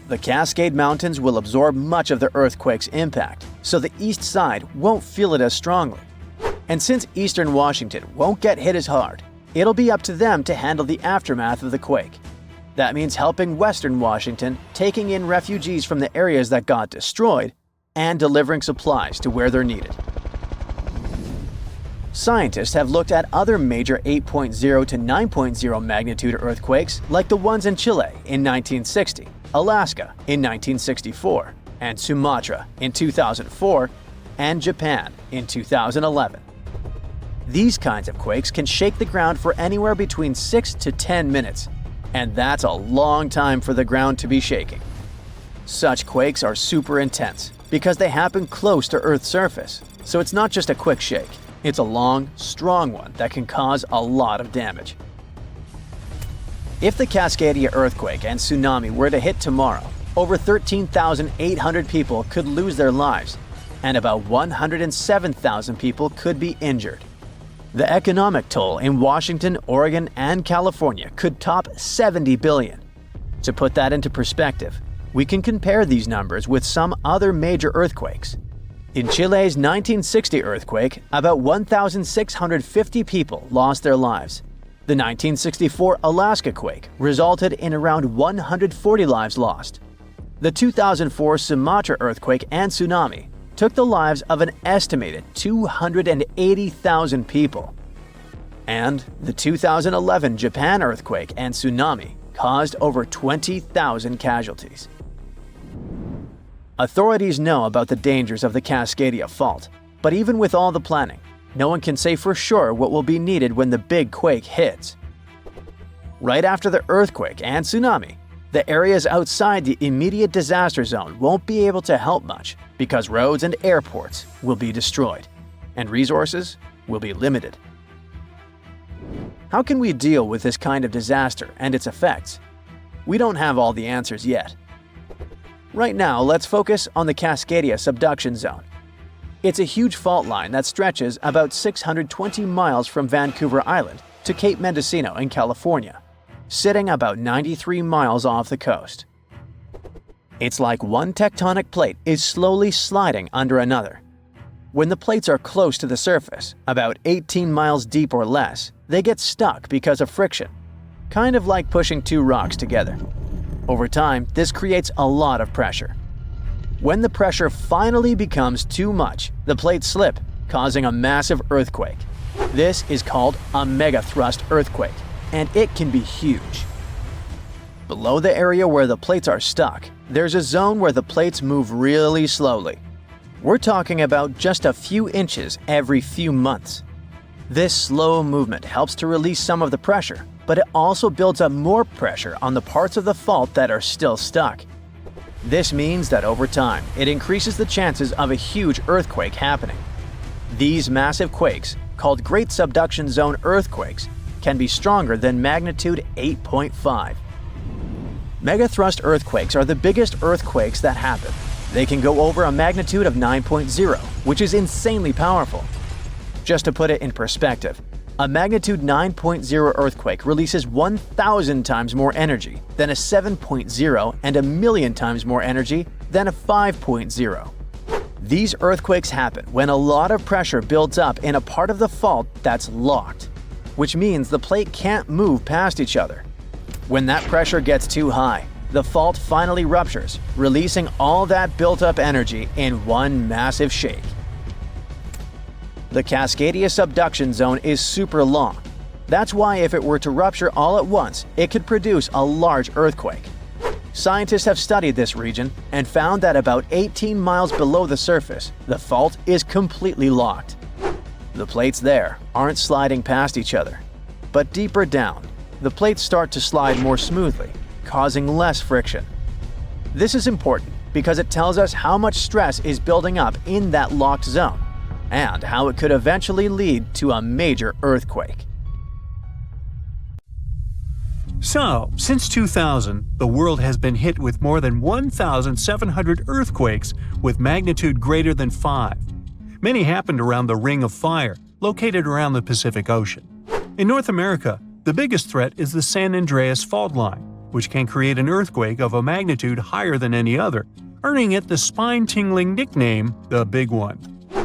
S1: The Cascade Mountains will absorb much of the earthquake's impact, so the east side won't feel it as strongly. And since eastern Washington won't get hit as hard, it'll be up to them to handle the aftermath of the quake. That means helping western Washington, taking in refugees from the areas that got destroyed, and delivering supplies to where they're needed. Scientists have looked at other major 8.0 to 9.0 magnitude earthquakes like the ones in Chile in 1960, Alaska in 1964, and Sumatra in 2004, and Japan in 2011. These kinds of quakes can shake the ground for anywhere between 6 to 10 minutes, and that's a long time for the ground to be shaking. Such quakes are super intense because they happen close to Earth's surface, so it's not just a quick shake. It's a long, strong one that can cause a lot of damage. If the Cascadia earthquake and tsunami were to hit tomorrow, over 13,800 people could lose their lives, and about 107,000 people could be injured. The economic toll in Washington, Oregon, and California could top $70 billion. To put that into perspective, we can compare these numbers with some other major earthquakes. In Chile's 1960 earthquake, about 1,650 people lost their lives. The 1964 Alaska quake resulted in around 140 lives lost. The 2004 Sumatra earthquake and tsunami took the lives of an estimated 280,000 people. And the 2011 Japan earthquake and tsunami caused over 20,000 casualties. Authorities know about the dangers of the Cascadia Fault, but even with all the planning, no one can say for sure what will be needed when the big quake hits. Right after the earthquake and tsunami, the areas outside the immediate disaster zone won't be able to help much because roads and airports will be destroyed, and resources will be limited. How can we deal with this kind of disaster and its effects? We don't have all the answers yet. Right now, let's focus on the Cascadia subduction zone. It's a huge fault line that stretches about 620 miles from Vancouver Island to Cape Mendocino in California, sitting about 93 miles off the coast. It's like one tectonic plate is slowly sliding under another. When the plates are close to the surface, about 18 miles deep or less, they get stuck because of friction, kind of like pushing two rocks together. Over time, this creates a lot of pressure. When the pressure finally becomes too much, the plates slip, causing a massive earthquake. This is called a megathrust earthquake, and it can be huge. Below the area where the plates are stuck, there's a zone where the plates move really slowly. We're talking about just a few inches every few months. This slow movement helps to release some of the pressure, but it also builds up more pressure on the parts of the fault that are still stuck. This means that over time, it increases the chances of a huge earthquake happening. These massive quakes, called Great Subduction Zone earthquakes, can be stronger than magnitude 8.5. Megathrust earthquakes are the biggest earthquakes that happen. They can go over a magnitude of 9.0, which is insanely powerful. Just to put it in perspective, a magnitude 9.0 earthquake releases 1,000 times more energy than a 7.0 and 1,000,000 times more energy than a 5.0. These earthquakes happen when a lot of pressure builds up in a part of the fault that's locked, which means the plate can't move past each other. When that pressure gets too high, the fault finally ruptures, releasing all that built-up energy in one massive shake. The Cascadia subduction zone is super long. That's why if it were to rupture all at once, it could produce a large earthquake. Scientists have studied this region and found that about 18 miles below the surface, the fault is completely locked. The plates there aren't sliding past each other. But deeper down, the plates start to slide more smoothly, causing less friction. This is important because it tells us how much stress is building up in that locked zone, and how it could eventually lead to a major earthquake.
S2: So, since 2000, the world has been hit with more than 1,700 earthquakes with magnitude greater than 5. Many happened around the Ring of Fire, located around the Pacific Ocean. In North America, the biggest threat is the San Andreas Fault Line, which can create an earthquake of a magnitude higher than any other, earning it the spine-tingling nickname, the Big One.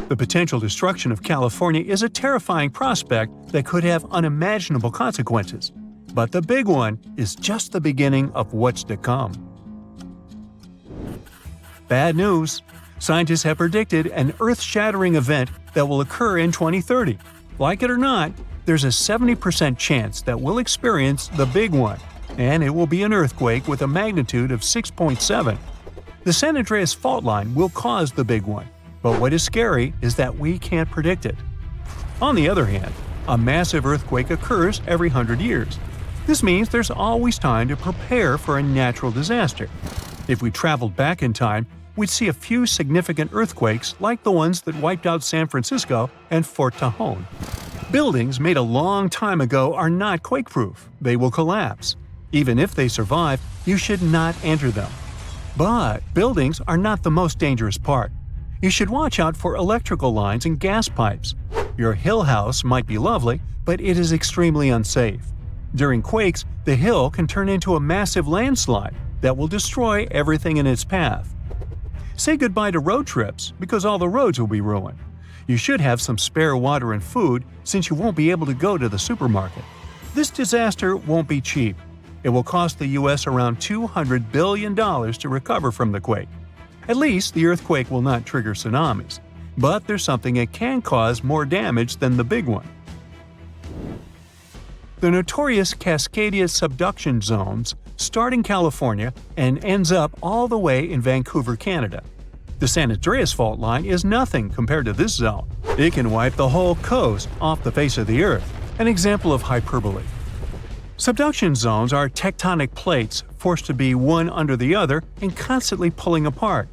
S2: The potential destruction of California is a terrifying prospect that could have unimaginable consequences. But the Big One is just the beginning of what's to come. Bad news! Scientists have predicted an earth-shattering event that will occur in 2030. Like it or not, there's a 70% chance that we'll experience the Big One, and it will be an earthquake with a magnitude of 6.7. The San Andreas fault line will cause the Big One, but what is scary is that we can't predict it. On the other hand, a massive earthquake occurs every 100 years. This means there's always time to prepare for a natural disaster. If we traveled back in time, we'd see a few significant earthquakes like the ones that wiped out San Francisco and Fort Tajon. Buildings made a long time ago are not quake-proof. They will collapse. Even if they survive, you should not enter them. But buildings are not the most dangerous part. You should watch out for electrical lines and gas pipes. Your hill house might be lovely, but it is extremely unsafe. During quakes, the hill can turn into a massive landslide that will destroy everything in its path. Say goodbye to road trips because all the roads will be ruined. You should have some spare water and food since you won't be able to go to the supermarket. This disaster won't be cheap. It will cost the U.S. around $200 billion to recover from the quake. At least the earthquake will not trigger tsunamis. But there's something that can cause more damage than the Big One. The notorious Cascadia subduction zones start in California and ends up all the way in Vancouver, Canada. The San Andreas fault line is nothing compared to this zone. It can wipe the whole coast off the face of the Earth, an example of hyperbole. Subduction zones are tectonic plates forced to be one under the other and constantly pulling apart.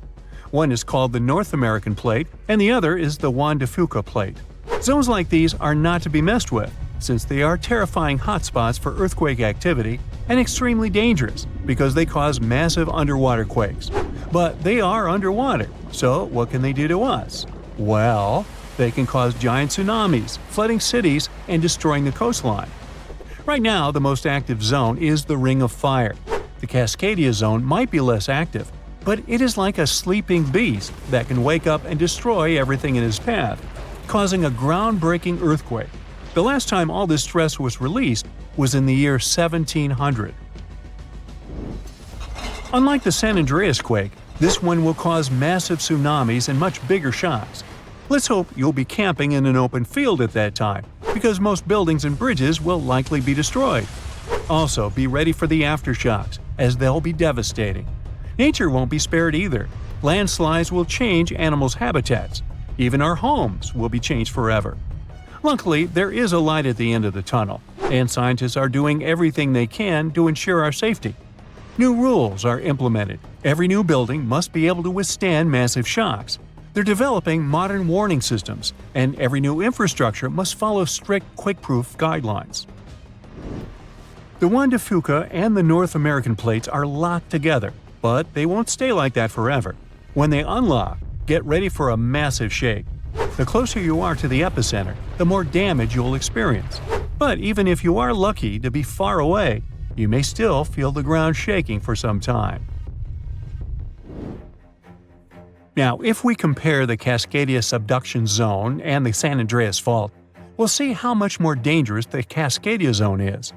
S2: One is called the North American Plate, and the other is the Juan de Fuca Plate. Zones like these are not to be messed with, since they are terrifying hotspots for earthquake activity and extremely dangerous because they cause massive underwater quakes. But they are underwater, so what can they do to us? Well, they can cause giant tsunamis, flooding cities, and destroying the coastline. Right now, the most active zone is the Ring of Fire. The Cascadia zone might be less active, but it is like a sleeping beast that can wake up and destroy everything in its path, causing a groundbreaking earthquake. The last time all this stress was released was in the year 1700. Unlike the San Andreas quake, this one will cause massive tsunamis and much bigger shocks. Let's hope you'll be camping in an open field at that time, because most buildings and bridges will likely be destroyed. Also, be ready for the aftershocks, as they'll be devastating. Nature won't be spared either. Landslides will change animals' habitats. Even our homes will be changed forever. Luckily, there is a light at the end of the tunnel, and scientists are doing everything they can to ensure our safety. New rules are implemented. Every new building must be able to withstand massive shocks. They're developing modern warning systems, and every new infrastructure must follow strict quake-proof guidelines. The Juan de Fuca and the North American plates are locked together, but they won't stay like that forever. When they unlock, get ready for a massive shake. The closer you are to the epicenter, the more damage you'll experience. But even if you are lucky to be far away, you may still feel the ground shaking for some time. Now, if we compare the Cascadia subduction zone and the San Andreas fault, we'll see how much more dangerous the Cascadia zone is.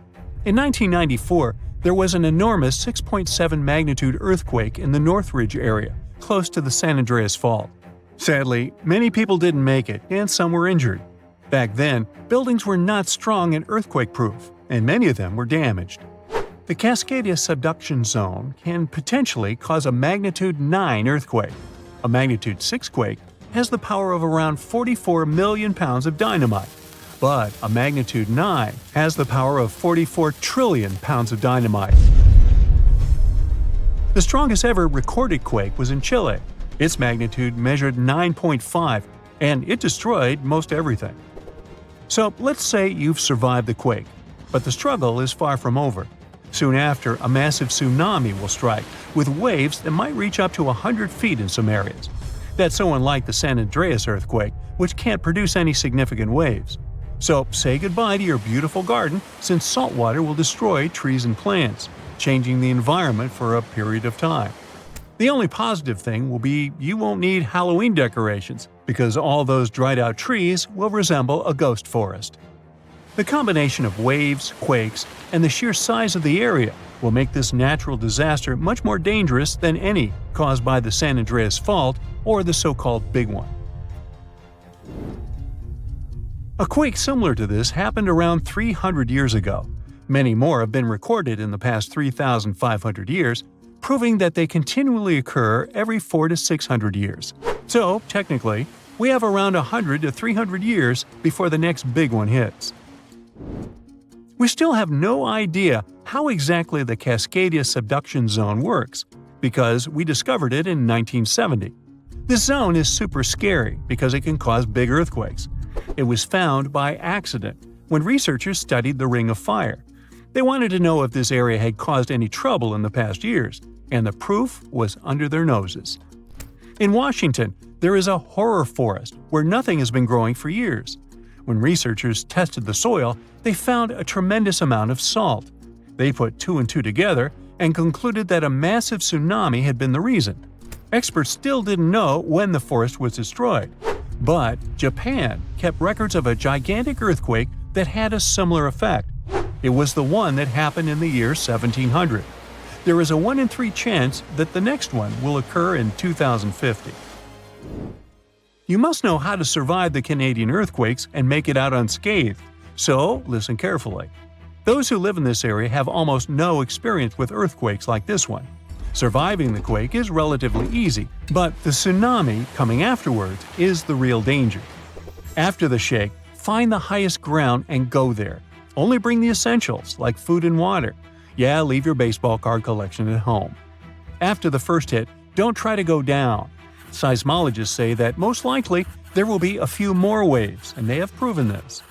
S2: In 1994, there was an enormous 6.7 magnitude earthquake in the Northridge area, close to the San Andreas fault. Sadly, many people didn't make it, and some were injured. Back then, buildings were not strong and earthquake-proof, and many of them were damaged. The Cascadia subduction zone can potentially cause a magnitude 9 earthquake. A magnitude 6 quake has the power of around 44 million pounds of dynamite, but a magnitude 9 has the power of 44 trillion pounds of dynamite. The strongest ever recorded quake was in Chile. Its magnitude measured 9.5, and it destroyed most everything. So let's say you've survived the quake, but the struggle is far from over. Soon after, a massive tsunami will strike, with waves that might reach up to 100 feet in some areas. That's so unlike the San Andreas earthquake, which can't produce any significant waves. So say goodbye to your beautiful garden, since salt water will destroy trees and plants. changing the environment for a period of time. The only positive thing will be you won't need Halloween decorations, because all those dried-out trees will resemble a ghost forest. The combination of waves, quakes, and the sheer size of the area will make this natural disaster much more dangerous than any caused by the San Andreas Fault or the so-called Big One. A quake similar to this happened around 300 years ago. Many more have been recorded in the past 3,500 years, proving that they continually occur every 400 to 600 years. So, technically, we have around 100 to 300 years before the next big one hits. We still have no idea how exactly the Cascadia subduction zone works, because we discovered it in 1970. This zone is super scary because it can cause big earthquakes. It was found by accident when researchers studied the Ring of Fire. They wanted to know if this area had caused any trouble in the past years, and the proof was under their noses. In Washington, there is a horror forest where nothing has been growing for years. When researchers tested the soil, they found a tremendous amount of salt. They put two and two together and concluded that a massive tsunami had been the reason. Experts still didn't know when the forest was destroyed, but Japan kept records of a gigantic earthquake that had a similar effect. It was the one that happened in the year 1700. There is a 1 in 3 chance that the next one will occur in 2050. You must know how to survive the Canadian earthquakes and make it out unscathed, so listen carefully. Those who live in this area have almost no experience with earthquakes like this one. Surviving the quake is relatively easy, but the tsunami coming afterwards is the real danger. After the shake, find the highest ground and go there. Only bring the essentials, like food and water. Yeah, leave your baseball card collection at home. After the first hit, don't try to go down. Seismologists say that most likely there will be a few more waves, and they have proven this.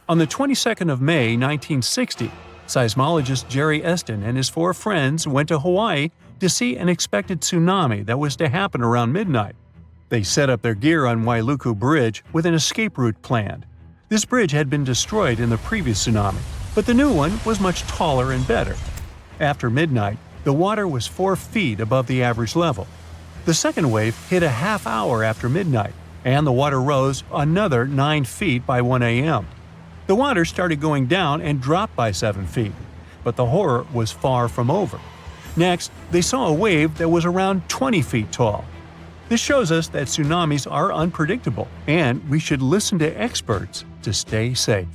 S2: On the 22nd of May, 1960, seismologist Jerry Eston and his 4 friends went to Hawaii to see an expected tsunami that was to happen around midnight. They set up their gear on Wailuku Bridge with an escape route planned. This bridge had been destroyed in the previous tsunami, but the new one was much taller and better. After midnight, the water was 4 feet above the average level. The second wave hit a half hour after midnight, and the water rose another 9 feet by 1 a.m. The water started going down and dropped by 7 feet, but the horror was far from over. Next, they saw a wave that was around 20 feet tall. This shows us that tsunamis are unpredictable, and we should listen to experts to stay safe.